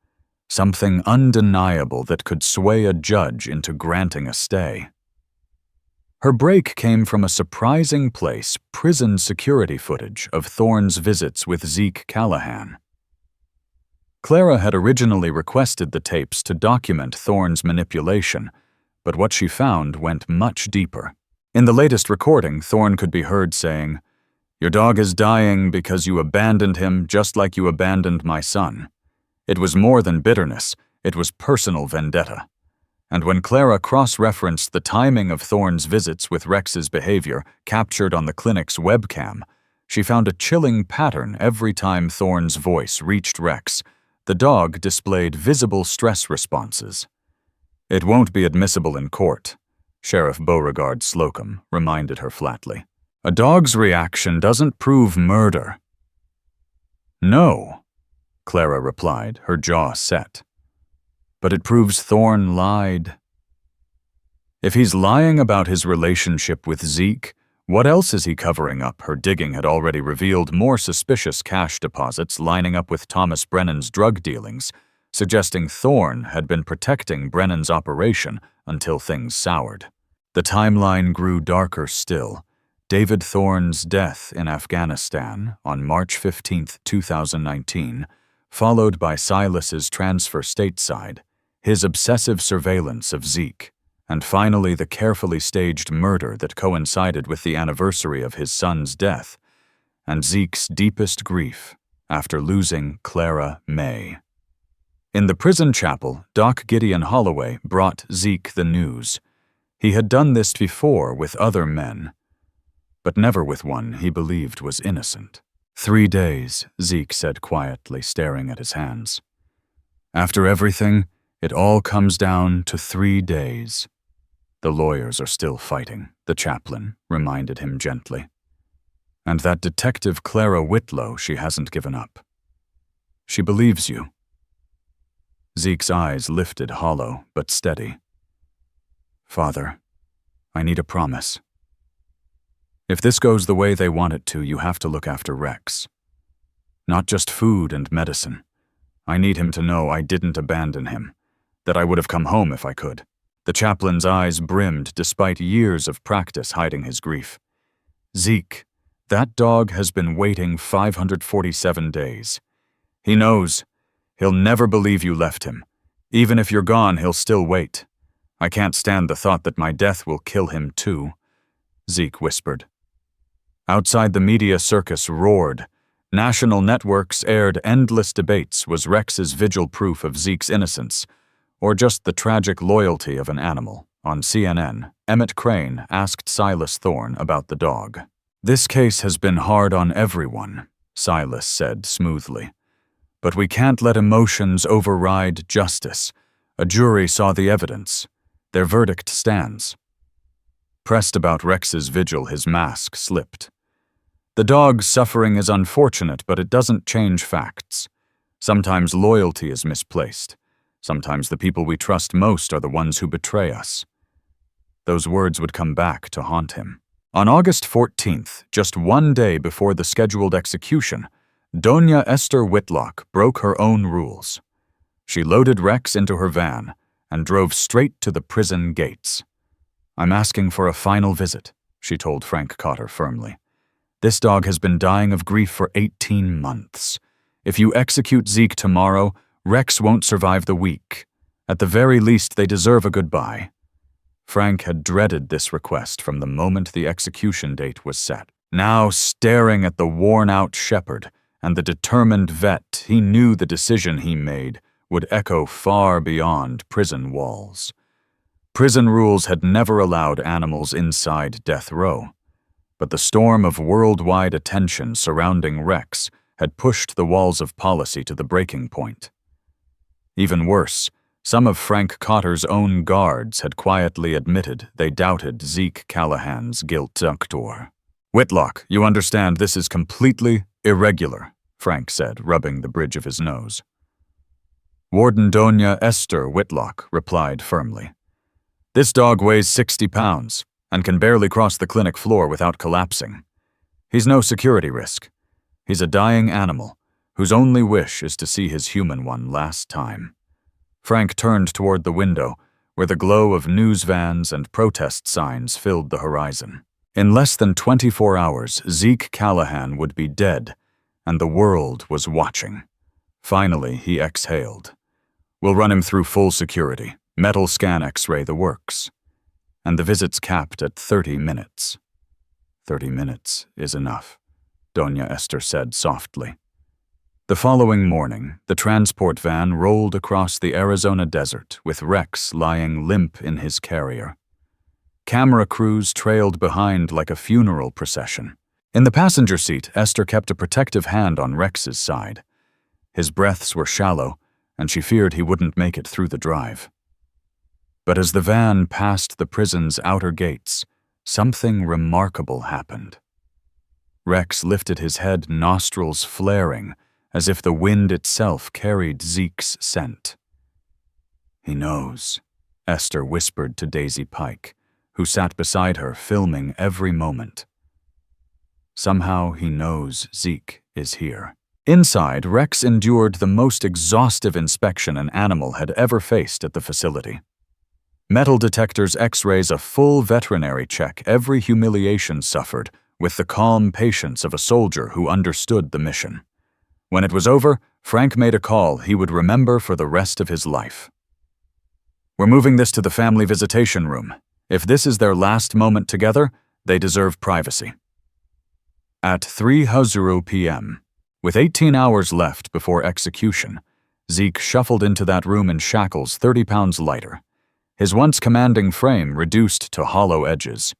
something undeniable that could sway a judge into granting a stay. Her break came from a surprising place, prison security footage of Thorne's visits with Zeke Callahan. Clara had originally requested the tapes to document Thorne's manipulation, but what she found went much deeper. In the latest recording, Thorne could be heard saying, "Your dog is dying because you abandoned him just like you abandoned my son." It was more than bitterness, it was personal vendetta. And when Clara cross-referenced the timing of Thorne's visits with Rex's behavior captured on the clinic's webcam, she found a chilling pattern every time Thorne's voice reached Rex. The dog displayed visible stress responses. "It won't be admissible in court," Sheriff Beauregard Slocum reminded her flatly. "A dog's reaction doesn't prove murder." "No," Clara replied, her jaw set. "But it proves Thorne lied." If he's lying about his relationship with Zeke, what else is he covering up? Her digging had already revealed more suspicious cash deposits lining up with Thomas Brennan's drug dealings, suggesting Thorne had been protecting Brennan's operation until things soured. The timeline grew darker still. David Thorne's death in Afghanistan on March 15, 2019, followed by Silas's transfer stateside, his obsessive surveillance of Zeke, and finally the carefully staged murder that coincided with the anniversary of his son's death, and Zeke's deepest grief after losing Clara May. In the prison chapel, Doc Gideon Holloway brought Zeke the news. He had done this before with other men, but never with one he believed was innocent. 3 days, Zeke said quietly, staring at his hands. "After everything, it all comes down to 3 days. The lawyers are still fighting," the chaplain reminded him gently. "And that detective Clara Whitlow, she hasn't given up. She believes you." Zeke's eyes lifted, hollow but steady. "Father, I need a promise. If this goes the way they want it to, you have to look after Rex. Not just food and medicine. I need him to know I didn't abandon him, that I would have come home if I could." The chaplain's eyes brimmed despite years of practice hiding his grief. "Zeke, that dog has been waiting 547 days. He knows. He'll never believe you left him. Even if you're gone, he'll still wait. I can't stand the thought that my death will kill him too," Zeke whispered. Outside, the media circus roared. National networks aired endless debates. Was Rex's vigil proof of Zeke's innocence, or just the tragic loyalty of an animal? On CNN, Emmett Crane asked Silas Thorne about the dog. "This case has been hard on everyone," Silas said smoothly. "But we can't let emotions override justice. A jury saw the evidence. Their verdict stands." Pressed about Rex's vigil, his mask slipped. "The dog's suffering is unfortunate, but it doesn't change facts. Sometimes loyalty is misplaced. Sometimes the people we trust most are the ones who betray us." Those words would come back to haunt him. On August 14th, just one day before the scheduled execution, Doña Esther Whitlock broke her own rules. She loaded Rex into her van and drove straight to the prison gates. "I'm asking for a final visit," she told Frank Cotter firmly. "This dog has been dying of grief for 18 months. If you execute Zeke tomorrow, Rex won't survive the week. At the very least, they deserve a goodbye." Frank had dreaded this request from the moment the execution date was set. Now, staring at the worn-out shepherd and the determined vet, he knew the decision he made would echo far beyond prison walls. Prison rules had never allowed animals inside death row, but the storm of worldwide attention surrounding Rex had pushed the walls of policy to the breaking point. Even worse, some of Frank Cotter's own guards had quietly admitted they doubted Zeke Callahan's guilt. "Dr. Whitlock, you understand this is completely irregular," Frank said, rubbing the bridge of his nose. Warden Doña Esther Whitlock replied firmly. "This dog weighs 60 pounds and can barely cross the clinic floor without collapsing. He's no security risk. He's a dying animal whose only wish is to see his human one last time." Frank turned toward the window, where the glow of news vans and protest signs filled the horizon. In less than 24 hours, Zeke Callahan would be dead, and the world was watching. Finally, he exhaled. "We'll run him through full security, metal scan X-ray the works." And the visit's capped at 30 minutes. 30 minutes is enough, Doña Esther said softly. The following morning, the transport van rolled across the Arizona desert with Rex lying limp in his carrier. Camera crews trailed behind like a funeral procession. In the passenger seat, Esther kept a protective hand on Rex's side. His breaths were shallow, and she feared he wouldn't make it through the drive. But as the van passed the prison's outer gates, something remarkable happened. Rex lifted his head, nostrils flaring, as if the wind itself carried Zeke's scent. "He knows," Esther whispered to Daisy Pike, who sat beside her, filming every moment. Somehow he knows Zeke is here. Inside, Rex endured the most exhaustive inspection an animal had ever faced at the facility. Metal detectors X-rays a full veterinary check, every humiliation suffered, with the calm patience of a soldier who understood the mission. When it was over, Frank made a call he would remember for the rest of his life. "We're moving this to the family visitation room. If this is their last moment together, they deserve privacy." At 3:00 p.m., with 18 hours left before execution, Zeke shuffled into that room in shackles 30 pounds lighter, his once commanding frame reduced to hollow edges.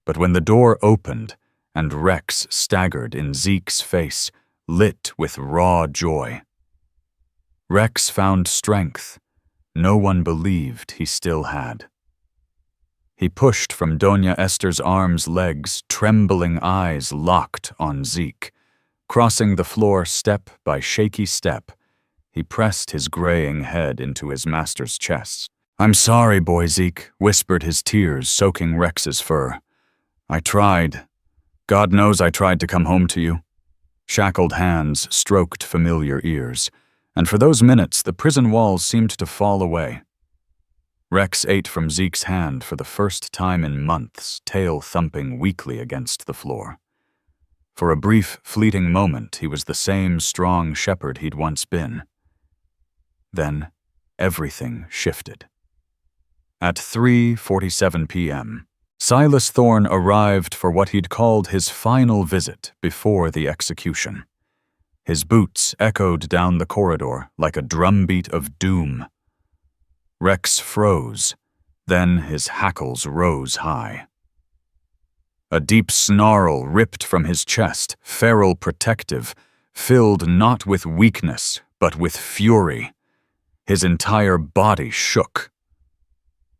But when the door opened and Rex staggered in Zeke's face, lit with raw joy. Rex found strength no one believed he still had. He pushed from Doña Esther's arms, legs, trembling eyes locked on Zeke. Crossing the floor step by shaky step, he pressed his graying head into his master's chest. "I'm sorry, boy Zeke," whispered his tears soaking Rex's fur. "I tried. God knows I tried to come home to you." Shackled hands stroked familiar ears, and for those minutes the prison walls seemed to fall away. Rex ate from Zeke's hand for the first time in months, tail thumping weakly against the floor. For a brief, fleeting moment, he was the same strong shepherd he'd once been. Then, everything shifted. At 3:47 p.m., Silas Thorne arrived for what he'd called his final visit before the execution. His boots echoed down the corridor like a drumbeat of doom. Rex froze, then his hackles rose high. A deep snarl ripped from his chest, feral protective, filled not with weakness, but with fury. His entire body shook.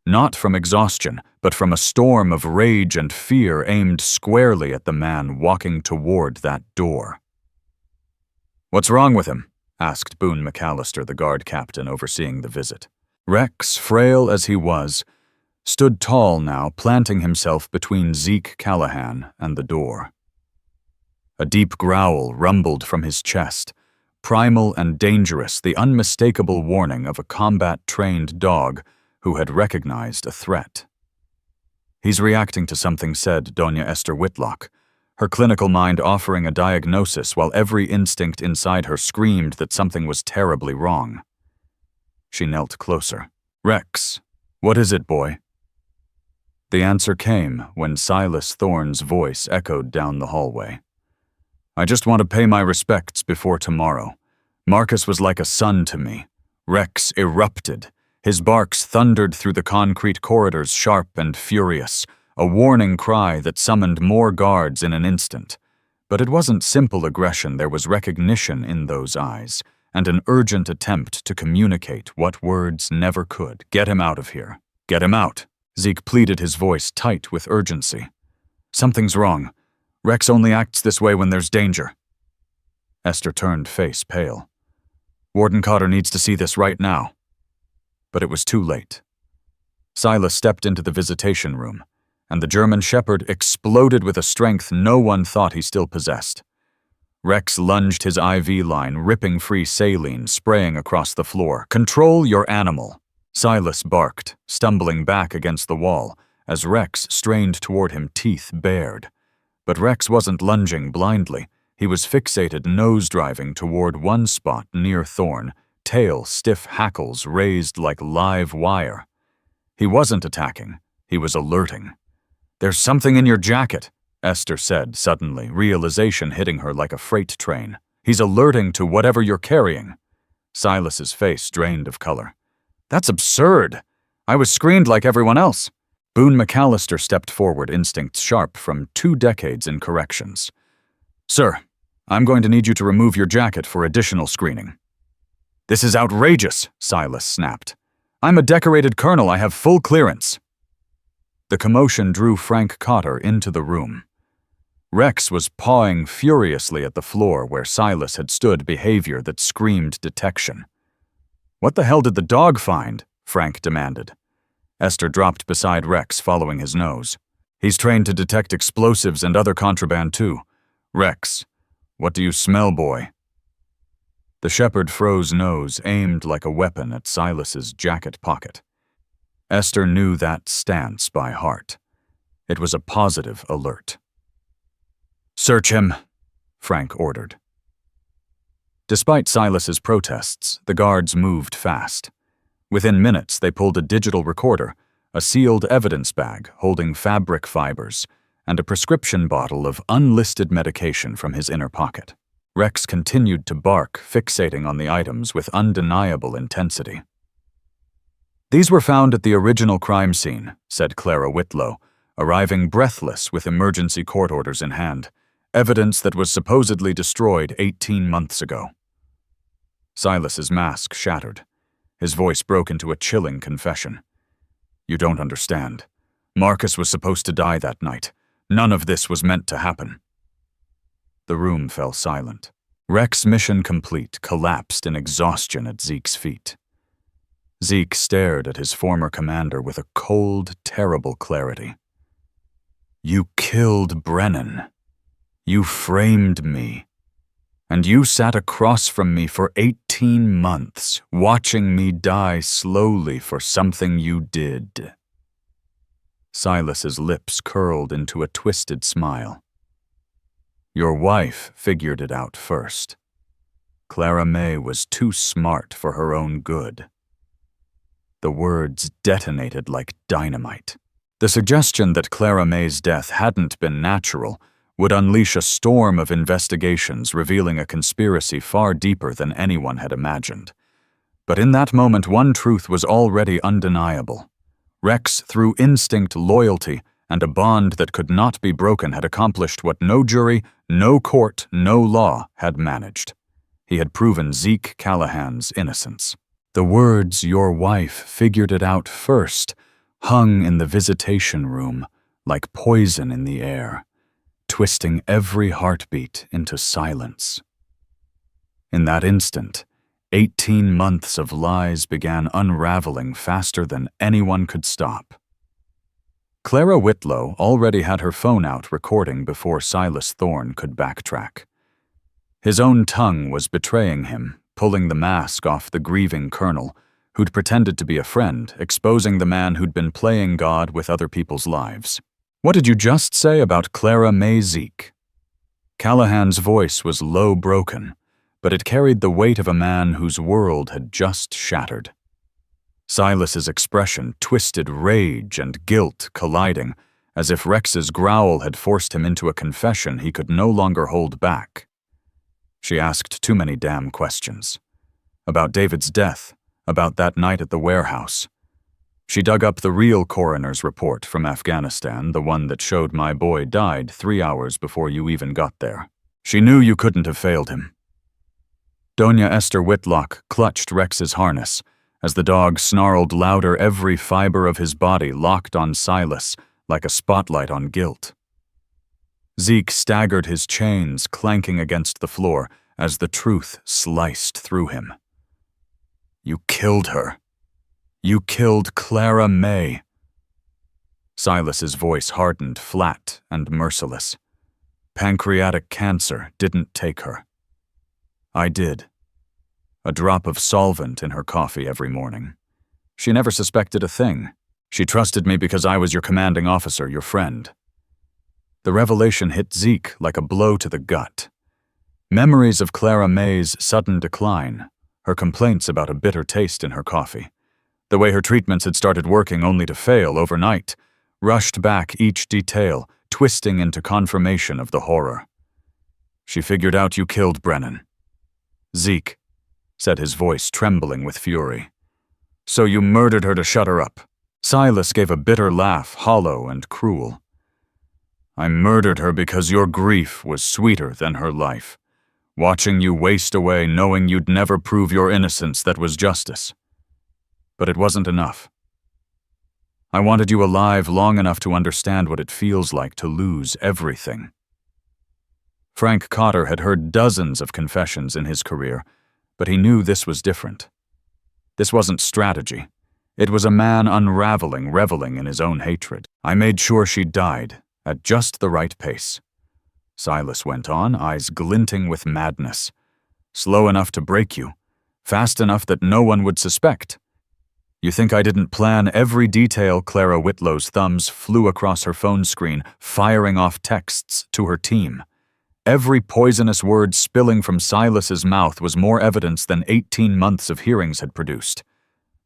Not from exhaustion, but from a storm of rage and fear aimed squarely at the man walking toward that door. "What's wrong with him?" asked Boone McAllister, the guard captain overseeing the visit. Rex, frail as he was, stood tall now, planting himself between Zeke Callahan and the door. A deep growl rumbled from his chest, primal and dangerous, the unmistakable warning of a combat-trained dog who had recognized a threat. "He's reacting to something," said Doña Esther Whitlock, her clinical mind offering a diagnosis while every instinct inside her screamed that something was terribly wrong. She knelt closer. "Rex, what is it, boy?" The answer came when Silas Thorne's voice echoed down the hallway. "I just want to pay my respects before tomorrow. Marcus was like a son to me." Rex erupted. His barks thundered through the concrete corridors, sharp and furious, a warning cry that summoned more guards in an instant. But it wasn't simple aggression, there was recognition in those eyes, and an urgent attempt to communicate what words never could. "Get him out of here. Get him out." Zeke pleaded, his voice tight with urgency. "Something's wrong. Rex only acts this way when there's danger." Esther turned face pale. "Warden Cotter needs to see this right now." But it was too late. Silas stepped into the visitation room, and the German Shepherd exploded with a strength no one thought he still possessed. Rex lunged his IV line, ripping free saline, spraying across the floor. "Control your animal." Silas barked, stumbling back against the wall, as Rex strained toward him, teeth bared. But Rex wasn't lunging blindly. He was fixated, nose-driving toward one spot near Thorne, tail stiff hackles raised like live wire. He wasn't attacking. He was alerting. "There's something in your jacket," Esther said suddenly, realization hitting her like a freight train. "He's alerting to whatever you're carrying." Silas's face drained of color. "That's absurd. I was screened like everyone else." Boone McAllister stepped forward, instincts sharp from 2 decades in corrections. "Sir, I'm going to need you to remove your jacket for additional screening." "This is outrageous," Silas snapped. "I'm a decorated colonel. I have full clearance." The commotion drew Frank Cotter into the room. Rex was pawing furiously at the floor where Silas had stood, behavior that screamed detection. "What the hell did the dog find?" Frank demanded. Esther dropped beside Rex, following his nose. "He's trained to detect explosives and other contraband too. Rex, what do you smell, boy?" The shepherd froze nose, aimed like a weapon at Silas's jacket pocket. Esther knew that stance by heart. It was a positive alert. "Search him," Frank ordered. Despite Silas's protests, the guards moved fast. Within minutes, they pulled a digital recorder, a sealed evidence bag holding fabric fibers, and a prescription bottle of unlisted medication from his inner pocket. Rex continued to bark, fixating on the items with undeniable intensity. "These were found at the original crime scene," said Clara Whitlow, arriving breathless with emergency court orders in hand, evidence that was supposedly destroyed 18 months ago. Silas's mask shattered. His voice broke into a chilling confession. "You don't understand. Marcus was supposed to die that night. None of this was meant to happen." The room fell silent. Rex, mission complete, collapsed in exhaustion at Zeke's feet. Zeke stared at his former commander with a cold, terrible clarity. "You killed Brennan. You framed me. And you sat across from me for 18 months, watching me die slowly for something you did." Silas's lips curled into a twisted smile. "Your wife figured it out first. Clara May was too smart for her own good." The words detonated like dynamite. The suggestion that Clara May's death hadn't been natural would unleash a storm of investigations revealing a conspiracy far deeper than anyone had imagined. But in that moment, one truth was already undeniable. Rex, through instinct loyalty, and a bond that could not be broken had accomplished what no jury, no court, no law had managed. He had proven Zeke Callahan's innocence. The words, "Your wife figured it out first," hung in the visitation room like poison in the air, twisting every heartbeat into silence. In that instant, 18 months of lies began unraveling faster than anyone could stop. Clara Whitlow already had her phone out recording before Silas Thorne could backtrack. His own tongue was betraying him, pulling the mask off the grieving colonel, who'd pretended to be a friend, exposing the man who'd been playing God with other people's lives. "What did you just say about Clara May Zeke?" Callahan's voice was low broken, but it carried the weight of a man whose world had just shattered. Silas's expression twisted rage and guilt colliding, as if Rex's growl had forced him into a confession he could no longer hold back. She asked too many damn questions. About David's death, about that night at the warehouse. She dug up the real coroner's report from Afghanistan, the one that showed my boy died 3 hours before you even got there. She knew you couldn't have failed him. Doña Esther Whitlock clutched Rex's harness as the dog snarled louder, every fiber of his body locked on Silas like a spotlight on guilt. Zeke staggered, his chains clanking against the floor as the truth sliced through him. "You killed her. You killed Clara May." Silas's voice hardened, flat and merciless. "Pancreatic cancer didn't take her. I did. A drop of solvent in her coffee every morning. She never suspected a thing. She trusted me because I was your commanding officer, your friend." The revelation hit Zeke like a blow to the gut. Memories of Clara May's sudden decline, her complaints about a bitter taste in her coffee, the way her treatments had started working only to fail overnight, rushed back each detail, twisting into confirmation of the horror. "She figured out you killed Brennan." "Zeke," said his voice trembling with fury. "So you murdered her to shut her up." Silas gave a bitter laugh, hollow and cruel. "I murdered her because your grief was sweeter than her life. Watching you waste away knowing you'd never prove your innocence, that was justice. But it wasn't enough. I wanted you alive long enough to understand what it feels like to lose everything." Frank Cotter had heard dozens of confessions in his career, but he knew this was different. This wasn't strategy. It was a man unraveling, reveling in his own hatred. "I made sure she died, at just the right pace," Silas went on, eyes glinting with madness. "Slow enough to break you, fast enough that no one would suspect. You think I didn't plan every detail?" Clara Whitlow's thumbs flew across her phone screen, firing off texts to her team. Every poisonous word spilling from Silas's mouth was more evidence than 18 months of hearings had produced.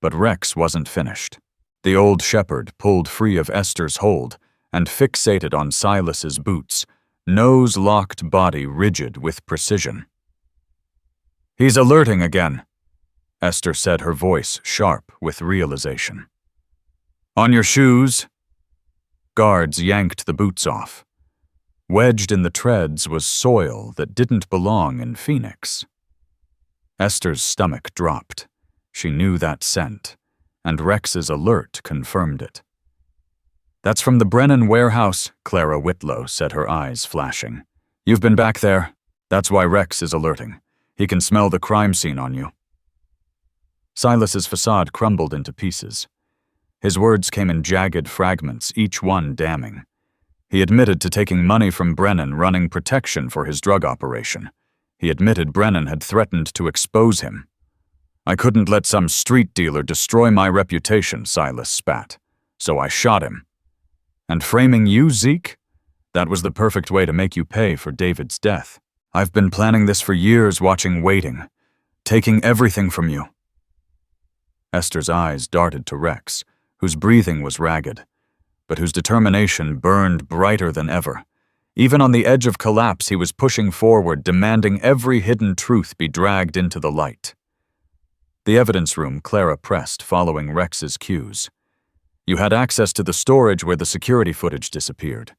But Rex wasn't finished. The old shepherd pulled free of Esther's hold and fixated on Silas's boots, nose-locked body rigid with precision. "He's alerting again," Esther said, her voice sharp with realization. "On your shoes." Guards yanked the boots off. Wedged in the treads was soil that didn't belong in Phoenix. Esther's stomach dropped. She knew that scent, and Rex's alert confirmed it. "That's from the Brennan warehouse," Clara Whitlow said, her eyes flashing. "You've been back there. That's why Rex is alerting. He can smell the crime scene on you." Silas's facade crumbled into pieces. His words came in jagged fragments, each one damning. He admitted to taking money from Brennan, running protection for his drug operation. He admitted Brennan had threatened to expose him. "I couldn't let some street dealer destroy my reputation," Silas spat. "So I shot him. And framing you, Zeke? That was the perfect way to make you pay for David's death. I've been planning this for years, watching, waiting, taking everything from you." Esther's eyes darted to Rex, whose breathing was ragged, but whose determination burned brighter than ever. Even on the edge of collapse, he was pushing forward, demanding every hidden truth be dragged into the light. The evidence room Clara pressed, following Rex's cues. You had access to the storage where the security footage disappeared.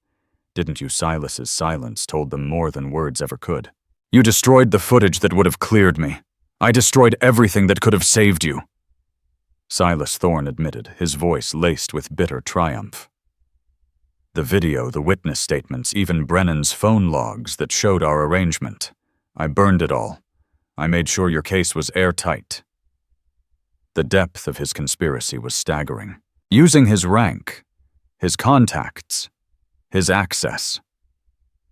Didn't you? Silas's silence told them more than words ever could. You destroyed the footage that would have cleared me. I destroyed everything that could have saved you. Silas Thorne admitted, his voice laced with bitter triumph. The video, the witness statements, even Brennan's phone logs that showed our arrangement. I burned it all. I made sure your case was airtight. The depth of his conspiracy was staggering. Using his rank, his contacts, his access.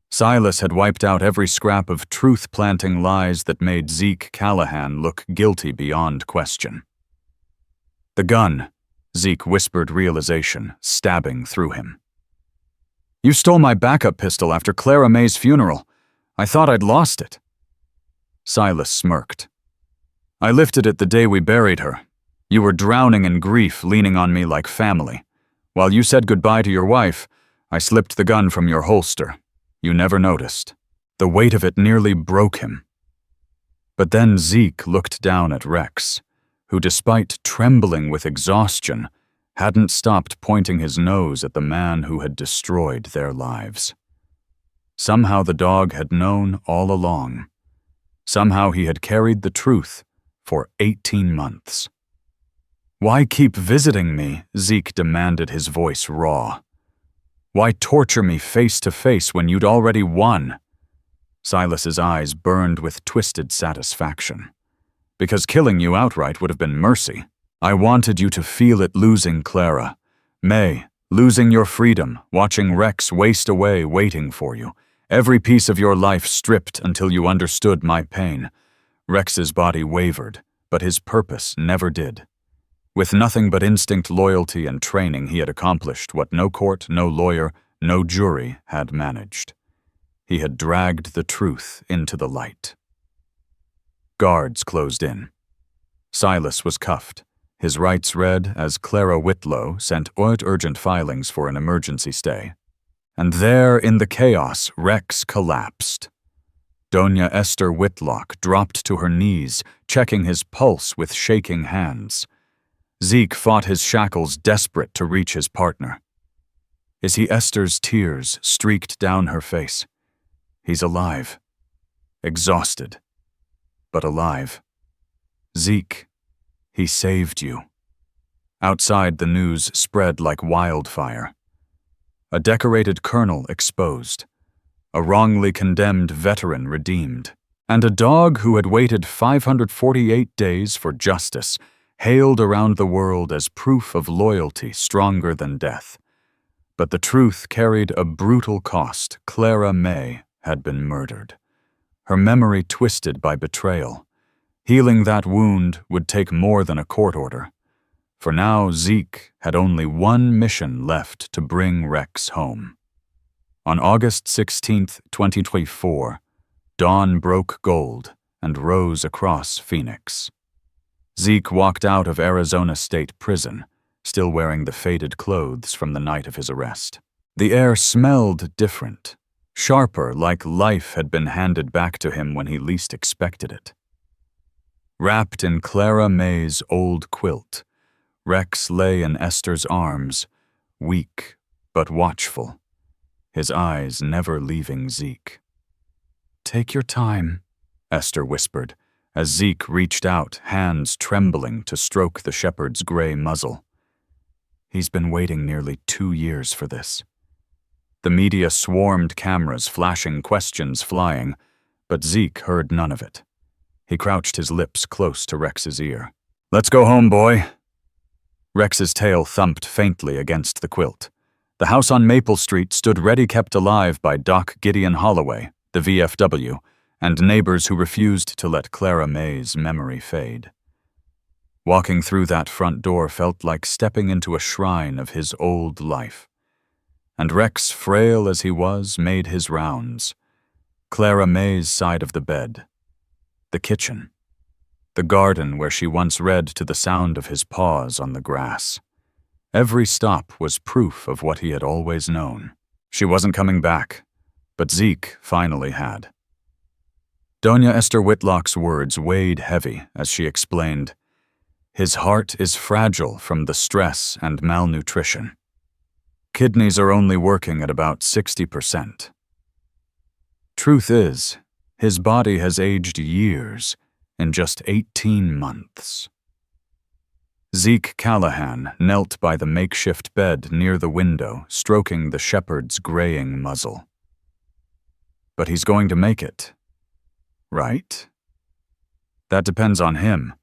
Silas had wiped out every scrap of truth-planting lies that made Zeke Callahan look guilty beyond question. The gun, Zeke whispered realization, stabbing through him. You stole my backup pistol after Clara May's funeral. I thought I'd lost it. Silas smirked. I lifted it the day we buried her. You were drowning in grief, leaning on me like family. While you said goodbye to your wife, I slipped the gun from your holster. You never noticed. The weight of it nearly broke him. But then Zeke looked down at Rex, who, despite trembling with exhaustion, hadn't stopped pointing his nose at the man who had destroyed their lives. Somehow the dog had known all along. Somehow he had carried the truth for 18 months. Why keep visiting me? Zeke demanded, his voice raw. Why torture me face to face when you'd already won? Silas's eyes burned with twisted satisfaction. Because killing you outright would have been mercy. I wanted you to feel it losing Clara. May, losing your freedom, watching Rex waste away waiting for you. Every piece of your life stripped until you understood my pain. Rex's body wavered, but his purpose never did. With nothing but instinct, loyalty, and training, he had accomplished what no court, no lawyer, no jury had managed. He had dragged the truth into the light. Guards closed in. Silas was cuffed, his rights read as Clara Whitlow sent urgent filings for an emergency stay. And there, in the chaos, Rex collapsed. Doña Esther Whitlock dropped to her knees, checking his pulse with shaking hands. Zeke fought his shackles, desperate to reach his partner. Is he? Esther's tears streaked down her face. He's alive. Exhausted, but alive. Zeke, he saved you. Outside, the news spread like wildfire. A decorated colonel exposed, a wrongly condemned veteran redeemed, and a dog who had waited 548 days for justice hailed around the world as proof of loyalty stronger than death. But the truth carried a brutal cost. Clara May had been murdered, her memory twisted by betrayal. Healing that wound would take more than a court order. For now, Zeke had only one mission left to bring Rex home. On August 16, 2024, dawn broke gold and rose across Phoenix. Zeke walked out of Arizona State Prison, still wearing the faded clothes from the night of his arrest. The air smelled different, sharper, like life had been handed back to him when he least expected it. Wrapped in Clara May's old quilt, Rex lay in Esther's arms, weak but watchful, his eyes never leaving Zeke. Take your time, Esther whispered, as Zeke reached out, hands trembling to stroke the shepherd's gray muzzle. He's been waiting nearly 2 years for this. The media swarmed cameras, flashing, questions flying, but Zeke heard none of it. He crouched, his lips close to Rex's ear. Let's go home, boy. Rex's tail thumped faintly against the quilt. The house on Maple Street stood ready, kept alive by Doc Gideon Holloway, the VFW, and neighbors who refused to let Clara May's memory fade. Walking through that front door felt like stepping into a shrine of his old life. And Rex, frail as he was, made his rounds. Clara May's side of the bed, the kitchen, the garden where she once read to the sound of his paws on the grass. Every stop was proof of what he had always known. She wasn't coming back, but Zeke finally had. Doña Esther Whitlock's words weighed heavy as she explained, His heart is fragile from the stress and malnutrition. Kidneys are only working at about 60%. Truth is, his body has aged years in just 18 months. Zeke Callahan knelt by the makeshift bed near the window, stroking the shepherd's graying muzzle. But he's going to make it, right? That depends on him,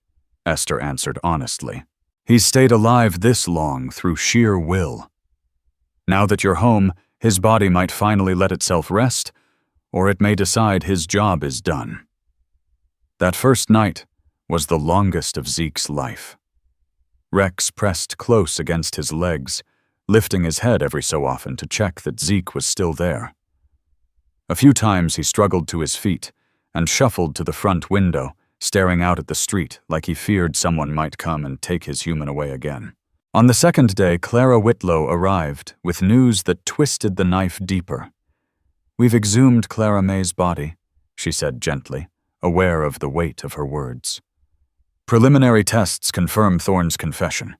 Esther answered honestly. He's stayed alive this long through sheer will. Now that you're home, his body might finally let itself rest, or it may decide his job is done. That first night was the longest of Zeke's life. Rex pressed close against his legs, lifting his head every so often to check that Zeke was still there. A few times he struggled to his feet and shuffled to the front window, staring out at the street like he feared someone might come and take his human away again. On the second day, Clara Whitlow arrived with news that twisted the knife deeper. "We've exhumed Clara May's body," she said gently, aware of the weight of her words. Preliminary tests confirm Thorne's confession.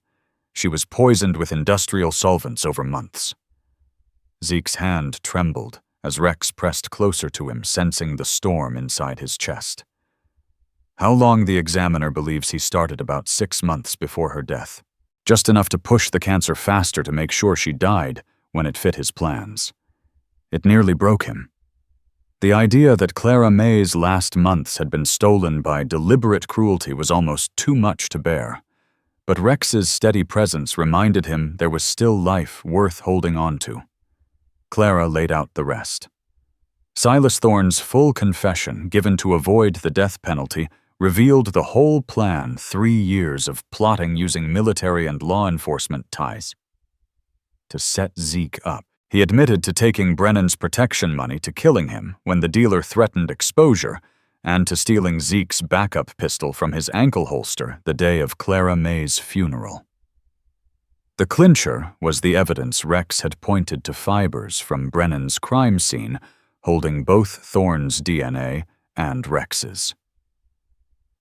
She was poisoned with industrial solvents over months. Zeke's hand trembled as Rex pressed closer to him, sensing the storm inside his chest. How long the examiner believes he started about 6 months before her death. Just enough to push the cancer faster to make sure she died when it fit his plans. It nearly broke him. The idea that Clara May's last months had been stolen by deliberate cruelty was almost too much to bear. But Rex's steady presence reminded him there was still life worth holding on to. Clara laid out the rest. Silas Thorne's full confession, given to avoid the death penalty, revealed the whole plan: 3 years of plotting using military and law enforcement ties to set Zeke up. He admitted to taking Brennan's protection money to killing him when the dealer threatened exposure, and to stealing Zeke's backup pistol from his ankle holster the day of Clara May's funeral. The clincher was the evidence Rex had pointed to fibers from Brennan's crime scene, holding both Thorne's DNA and Rex's.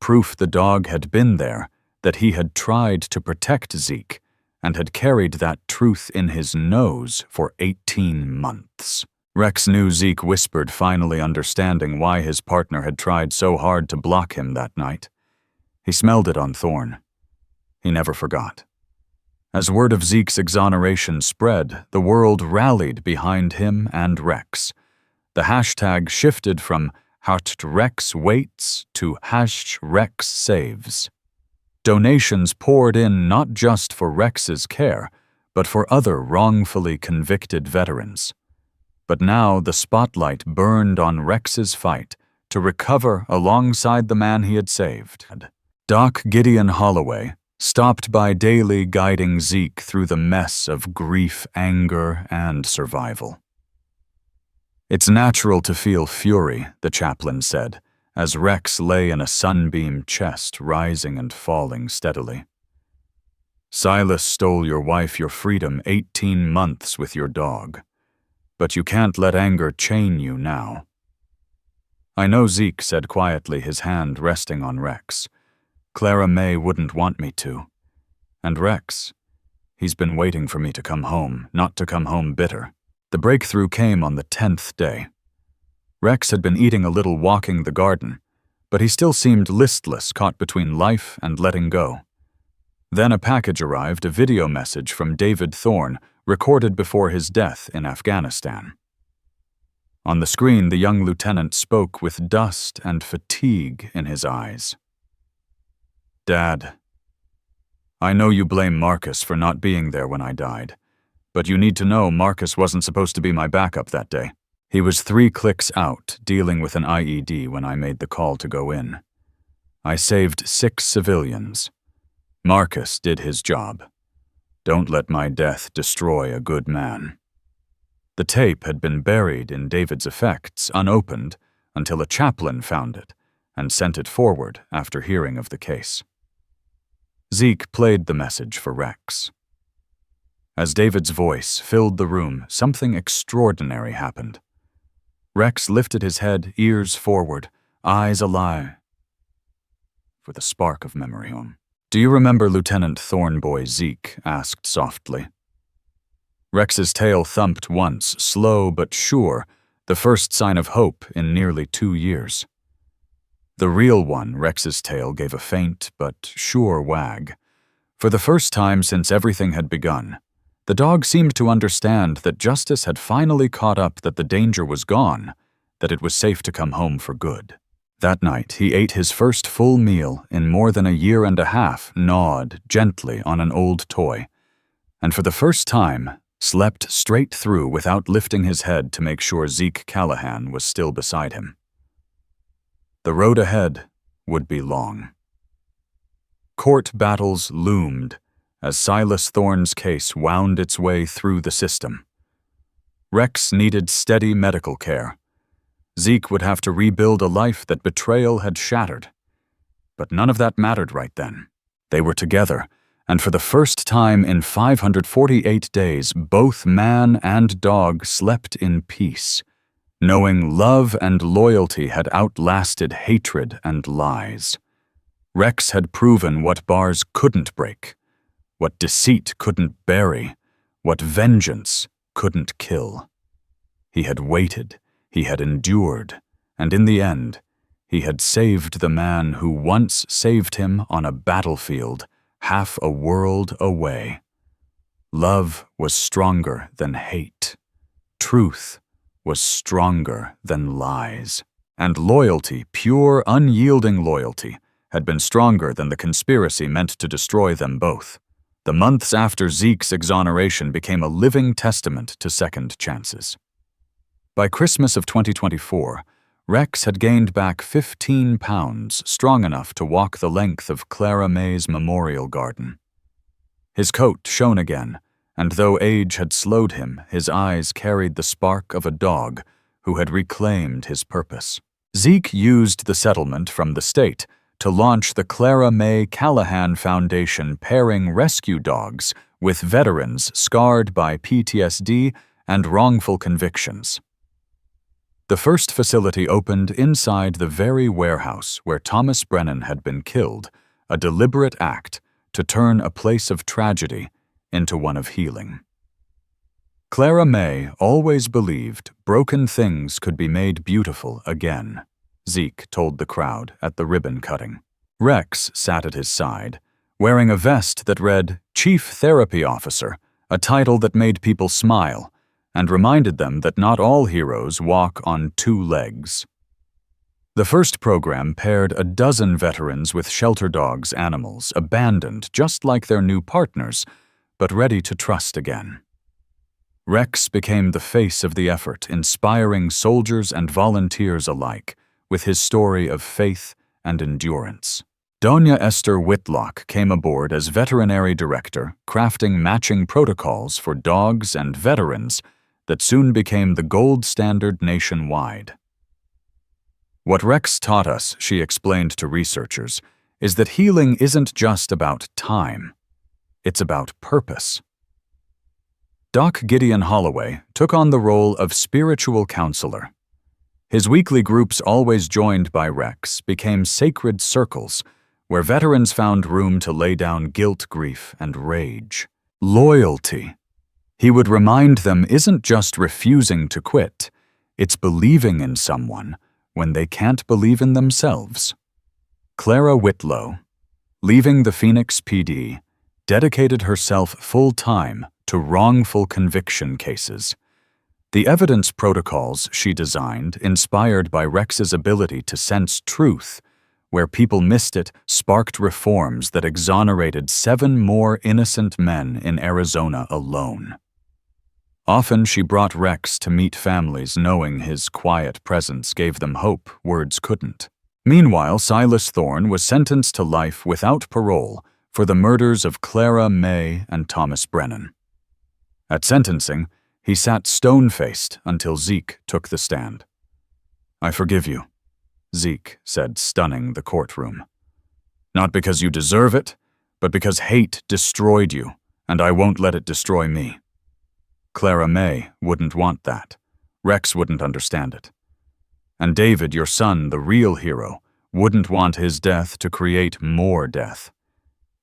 Proof the dog had been there, that he had tried to protect Zeke, and had carried that truth in his nose for 18 months. Rex knew Zeke whispered, finally understanding why his partner had tried so hard to block him that night. He smelled it on Thorne. He never forgot. As word of Zeke's exoneration spread, the world rallied behind him and Rex. The hashtag shifted from #RexWaits to #RexSaves. Donations poured in not just for Rex's care, but for other wrongfully convicted veterans. But now the spotlight burned on Rex's fight to recover alongside the man he had saved. Doc Gideon Holloway stopped by daily, guiding Zeke through the mess of grief, anger, and survival. "It's natural to feel fury," the chaplain said, as Rex lay in a sunbeam chest, rising and falling steadily. "Silas stole your wife, your freedom, 18 months with your dog. But you can't let anger chain you now." "I know," Zeke said quietly, his hand resting on Rex. "Clara May wouldn't want me to. And Rex, he's been waiting for me to come home, not to come home bitter." The breakthrough came on the 10th day. Rex had been eating a little, walking the garden, but he still seemed listless, caught between life and letting go. Then a package arrived, a video message from David Thorne, recorded before his death in Afghanistan. On the screen, the young lieutenant spoke with dust and fatigue in his eyes. "Dad, I know you blame Marcus for not being there when I died, but you need to know Marcus wasn't supposed to be my backup that day. He was 3 clicks out, dealing with an IED when I made the call to go in. I saved 6 civilians. Marcus did his job. Don't let my death destroy a good man." The tape had been buried in David's effects, unopened, until a chaplain found it and sent it forward after hearing of the case. Zeke played the message for Rex. As David's voice filled the room, something extraordinary happened. Rex lifted his head, ears forward, eyes alive, with a spark of memory home. "Do you remember Lieutenant Thornboy Zeke?" asked softly. Rex's tail thumped once, slow but sure, the first sign of hope in nearly 2 years. The real one, Rex's tail gave a faint but sure wag. For the first time since everything had begun, the dog seemed to understand that justice had finally caught up, that the danger was gone, that it was safe to come home for good. That night, he ate his first full meal in more than a year and a half, gnawed gently on an old toy, and for the first time, slept straight through without lifting his head to make sure Zeke Callahan was still beside him. The road ahead would be long. Court battles loomed as Silas Thorne's case wound its way through the system. Rex needed steady medical care. Zeke would have to rebuild a life that betrayal had shattered. But none of that mattered right then. They were together, and for the first time in 548 days, both man and dog slept in peace, knowing love and loyalty had outlasted hatred and lies. Rex had proven what bars couldn't break, what deceit couldn't bury, what vengeance couldn't kill. He had waited, he had endured, and in the end, he had saved the man who once saved him on a battlefield half a world away. Love was stronger than hate. Truth was stronger than lies. And loyalty, pure, unyielding loyalty, had been stronger than the conspiracy meant to destroy them both. The months after Zeke's exoneration became a living testament to second chances. By Christmas of 2024, Rex had gained back 15 pounds, strong enough to walk the length of Clara May's memorial garden. His coat shone again, and though age had slowed him, his eyes carried the spark of a dog who had reclaimed his purpose. Zeke used the settlement from the state to launch the Clara May Callahan Foundation, pairing rescue dogs with veterans scarred by PTSD and wrongful convictions. The first facility opened inside the very warehouse where Thomas Brennan had been killed, a deliberate act to turn a place of tragedy into one of healing. Clara May always believed broken things could be made beautiful again, Zeke told the crowd at the ribbon cutting. Rex sat at his side, wearing a vest that read Chief Therapy Officer, a title that made people smile and reminded them that not all heroes walk on 2 legs. The first program paired a dozen veterans with shelter dogs, animals, abandoned just like their new partners, but ready to trust again. Rex became the face of the effort, inspiring soldiers and volunteers alike with his story of faith and endurance. Doña Esther Whitlock came aboard as veterinary director, crafting matching protocols for dogs and veterans that soon became the gold standard nationwide. What Rex taught us, she explained to researchers, is that healing isn't just about time. It's about purpose. Doc Gideon Holloway took on the role of spiritual counselor. His weekly groups, always joined by Rex, became sacred circles where veterans found room to lay down guilt, grief, and rage. Loyalty, he would remind them, isn't just refusing to quit, it's believing in someone when they can't believe in themselves. Clara Whitlow, leaving the Phoenix PD, dedicated herself full-time to wrongful conviction cases. The evidence protocols she designed, inspired by Rex's ability to sense truth, where people missed it, sparked reforms that exonerated 7 more innocent men in Arizona alone. Often she brought Rex to meet families, knowing his quiet presence gave them hope words couldn't. Meanwhile, Silas Thorne was sentenced to life without parole for the murders of Clara May and Thomas Brennan. At sentencing, he sat stone-faced until Zeke took the stand. "I forgive you," Zeke said, stunning the courtroom. "Not because you deserve it, but because hate destroyed you, and I won't let it destroy me." Clara May wouldn't want that. Rex wouldn't understand it. And David, your son, the real hero, wouldn't want his death to create more death.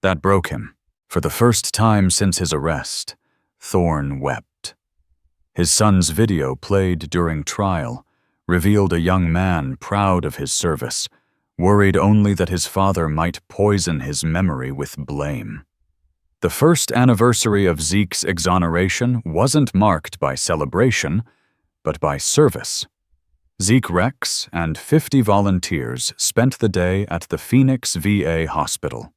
That broke him. For the first time since his arrest, Thorne wept. His son's video, played during trial, revealed a young man proud of his service, worried only that his father might poison his memory with blame. The first anniversary of Zeke's exoneration wasn't marked by celebration, but by service. Zeke Rex and 50 volunteers spent the day at the Phoenix VA hospital.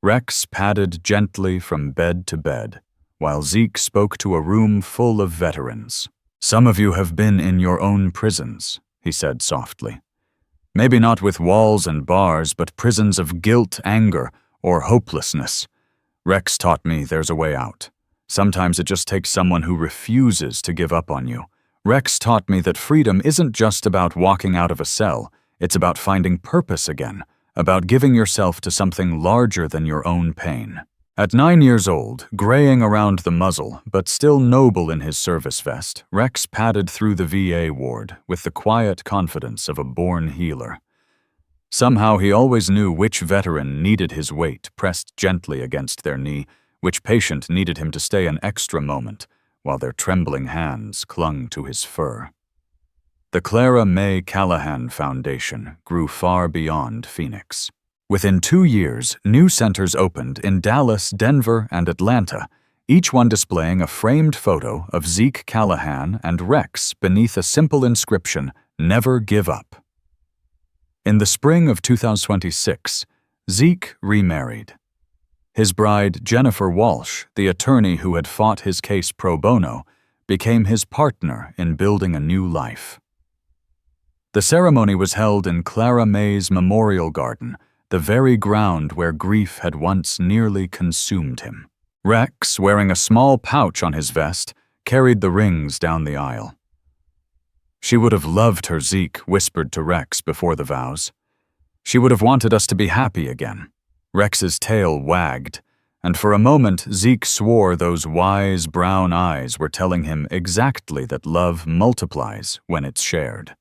Rex padded gently from bed to bed, while Zeke spoke to a room full of veterans. "Some of you have been in your own prisons," he said softly. "Maybe not with walls and bars, but prisons of guilt, anger, or hopelessness. Rex taught me there's a way out. Sometimes it just takes someone who refuses to give up on you. Rex taught me that freedom isn't just about walking out of a cell, it's about finding purpose again, about giving yourself to something larger than your own pain." At 9 years old, graying around the muzzle, but still noble in his service vest, Rex padded through the VA ward with the quiet confidence of a born healer. Somehow he always knew which veteran needed his weight pressed gently against their knee, which patient needed him to stay an extra moment, while their trembling hands clung to his fur. The Clara May Callahan Foundation grew far beyond Phoenix. Within 2 years, new centers opened in Dallas, Denver, and Atlanta, each one displaying a framed photo of Zeke Callahan and Rex beneath a simple inscription, "Never give up." In the spring of 2026, Zeke remarried. His bride, Jennifer Walsh, the attorney who had fought his case pro bono, became his partner in building a new life. The ceremony was held in Clara May's Memorial Garden, the very ground where grief had once nearly consumed him. Rex, wearing a small pouch on his vest, carried the rings down the aisle. "She would have loved her," Zeke whispered to Rex before the vows. "She would have wanted us to be happy again." Rex's tail wagged, and for a moment Zeke swore those wise brown eyes were telling him exactly that love multiplies when it's shared.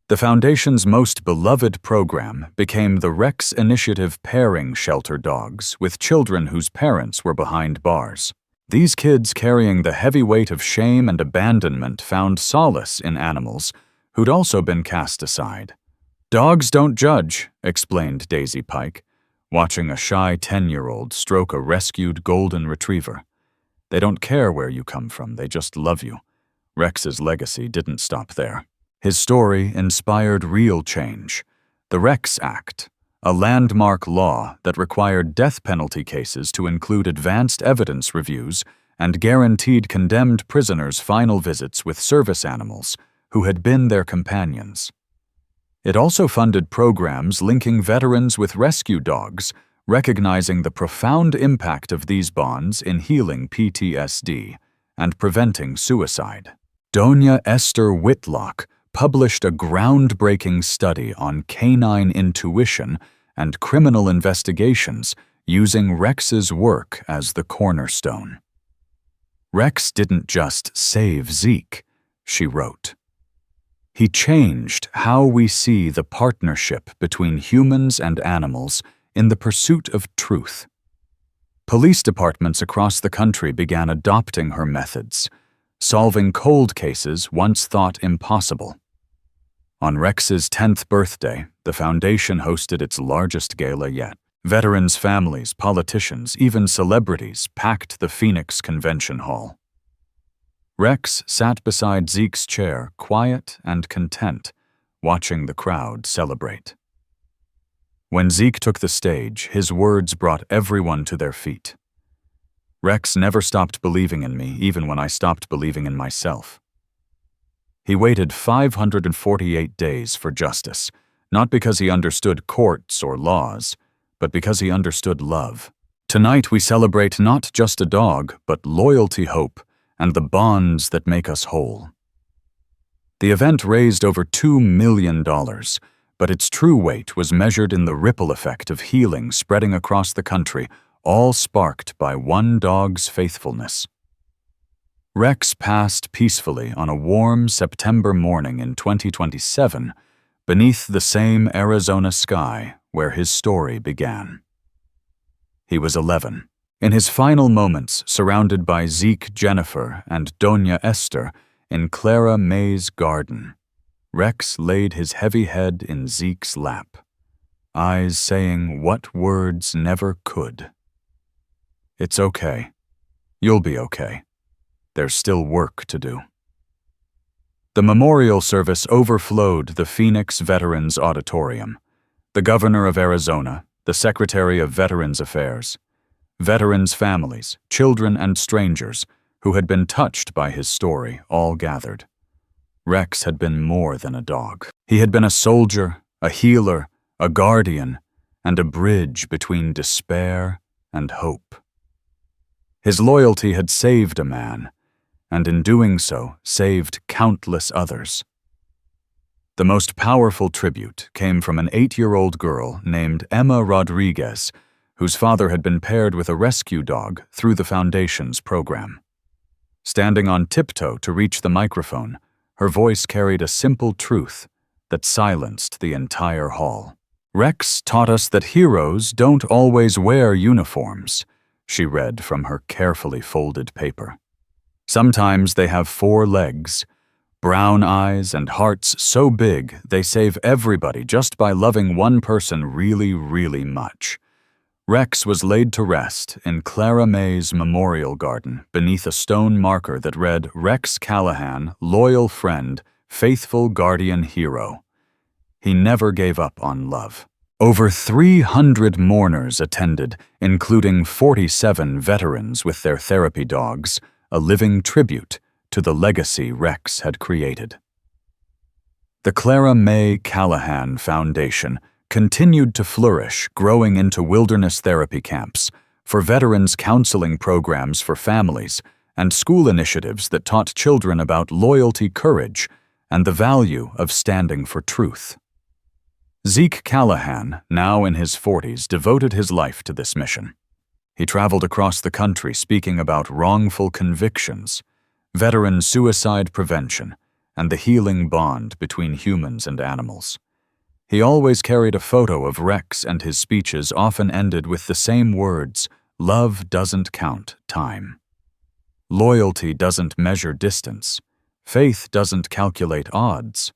The Foundation's most beloved program became the Rex Initiative Pairing Shelter Dogs with children whose parents were behind bars. These kids, carrying the heavy weight of shame and abandonment, found solace in animals who'd also been cast aside. "Dogs don't judge," explained Daisy Pike, watching a shy 10-year-old stroke a rescued golden retriever. "They don't care where you come from, they just love you." Rex's legacy didn't stop there. His story inspired real change. The Rex Act, a landmark law that required death penalty cases to include advanced evidence reviews and guaranteed condemned prisoners final visits with service animals who had been their companions. It also funded programs linking veterans with rescue dogs, recognizing the profound impact of these bonds in healing PTSD and preventing suicide. Doña Esther Whitlock published a groundbreaking study on canine intuition and criminal investigations using Rex's work as the cornerstone. "Rex didn't just save Zeke," she wrote. "He changed how we see the partnership between humans and animals in the pursuit of truth." Police departments across the country began adopting her methods, solving cold cases once thought impossible. On Rex's 10th birthday, the Foundation hosted its largest gala yet. Veterans' families, politicians, even celebrities packed the Phoenix Convention Hall. Rex sat beside Zeke's chair, quiet and content, watching the crowd celebrate. When Zeke took the stage, his words brought everyone to their feet. "Rex never stopped believing in me, even when I stopped believing in myself." He waited 548 days for justice, not because he understood courts or laws, but because he understood love. Tonight we celebrate not just a dog, but loyalty, hope, and the bonds that make us whole. The event raised over $2 million, but its true weight was measured in the ripple effect of healing spreading across the country, all sparked by one dog's faithfulness. Rex passed peacefully on a warm September morning in 2027 beneath the same Arizona sky where his story began. He was 11. In his final moments, surrounded by Zeke, Jennifer, and Doña Esther in Clara May's garden, Rex laid his heavy head in Zeke's lap, eyes saying what words never could. "It's okay. You'll be okay. There's still work to do." The memorial service overflowed the Phoenix Veterans Auditorium. The governor of Arizona, the secretary of Veterans Affairs, veterans' families, children, and strangers who had been touched by his story all gathered. Rex had been more than a dog. He had been a soldier, a healer, a guardian, and a bridge between despair and hope. His loyalty had saved a man, and in doing so, saved countless others. The most powerful tribute came from an 8-year-old girl named Emma Rodriguez, whose father had been paired with a rescue dog through the Foundation's program. Standing on tiptoe to reach the microphone, her voice carried a simple truth that silenced the entire hall. "Rex taught us that heroes don't always wear uniforms," she read from her carefully folded paper. "Sometimes they have 4 legs, brown eyes, and hearts so big they save everybody just by loving one person really, really much." Rex was laid to rest in Clara May's memorial garden beneath a stone marker that read, "Rex Callahan, loyal friend, faithful guardian hero." He never gave up on love. Over 300 mourners attended, including 47 veterans with their therapy dogs, a living tribute to the legacy Rex had created. The Clara May Callahan Foundation continued to flourish, growing into wilderness therapy camps, for veterans counseling programs for families, and school initiatives that taught children about loyalty, courage, and the value of standing for truth. Zeke Callahan, now in his 40s, devoted his life to this mission. He traveled across the country speaking about wrongful convictions, veteran suicide prevention, and the healing bond between humans and animals. He always carried a photo of Rex, and his speeches often ended with the same words, "Love doesn't count time. Loyalty doesn't measure distance. Faith doesn't calculate odds.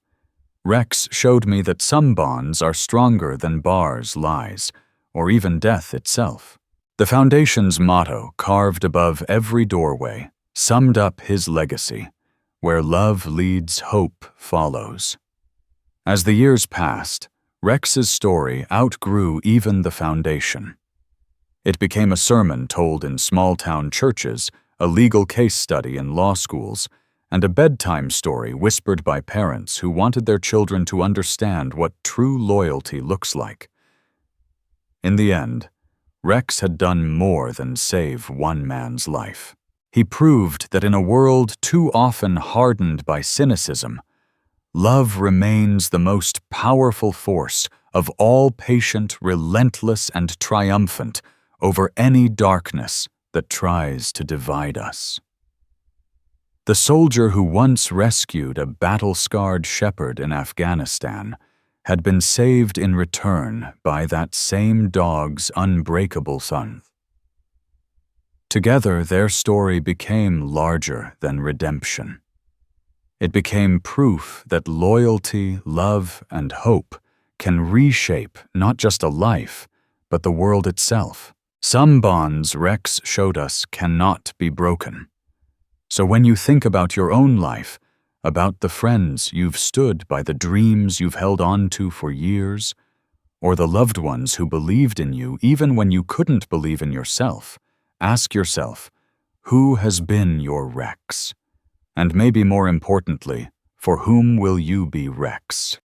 Rex showed me that some bonds are stronger than bars, lies, or even death itself." The Foundation's motto, carved above every doorway, summed up his legacy: "Where love leads, hope follows." As the years passed, Rex's story outgrew even the Foundation. It became a sermon told in small-town churches, a legal case study in law schools, and a bedtime story whispered by parents who wanted their children to understand what true loyalty looks like. In the end, Rex had done more than save one man's life. He proved that in a world too often hardened by cynicism, love remains the most powerful force of all, patient, relentless, and triumphant over any darkness that tries to divide us. The soldier who once rescued a battle-scarred shepherd in Afghanistan had been saved in return by that same dog's unbreakable son. Together, their story became larger than redemption. It became proof that loyalty, love, and hope can reshape not just a life, but the world itself. Some bonds, Rex showed us, cannot be broken. So when you think about your own life, about the friends you've stood by, the dreams you've held on to for years, or the loved ones who believed in you even when you couldn't believe in yourself, ask yourself, who has been your Rex? And maybe more importantly, for whom will you be Rex?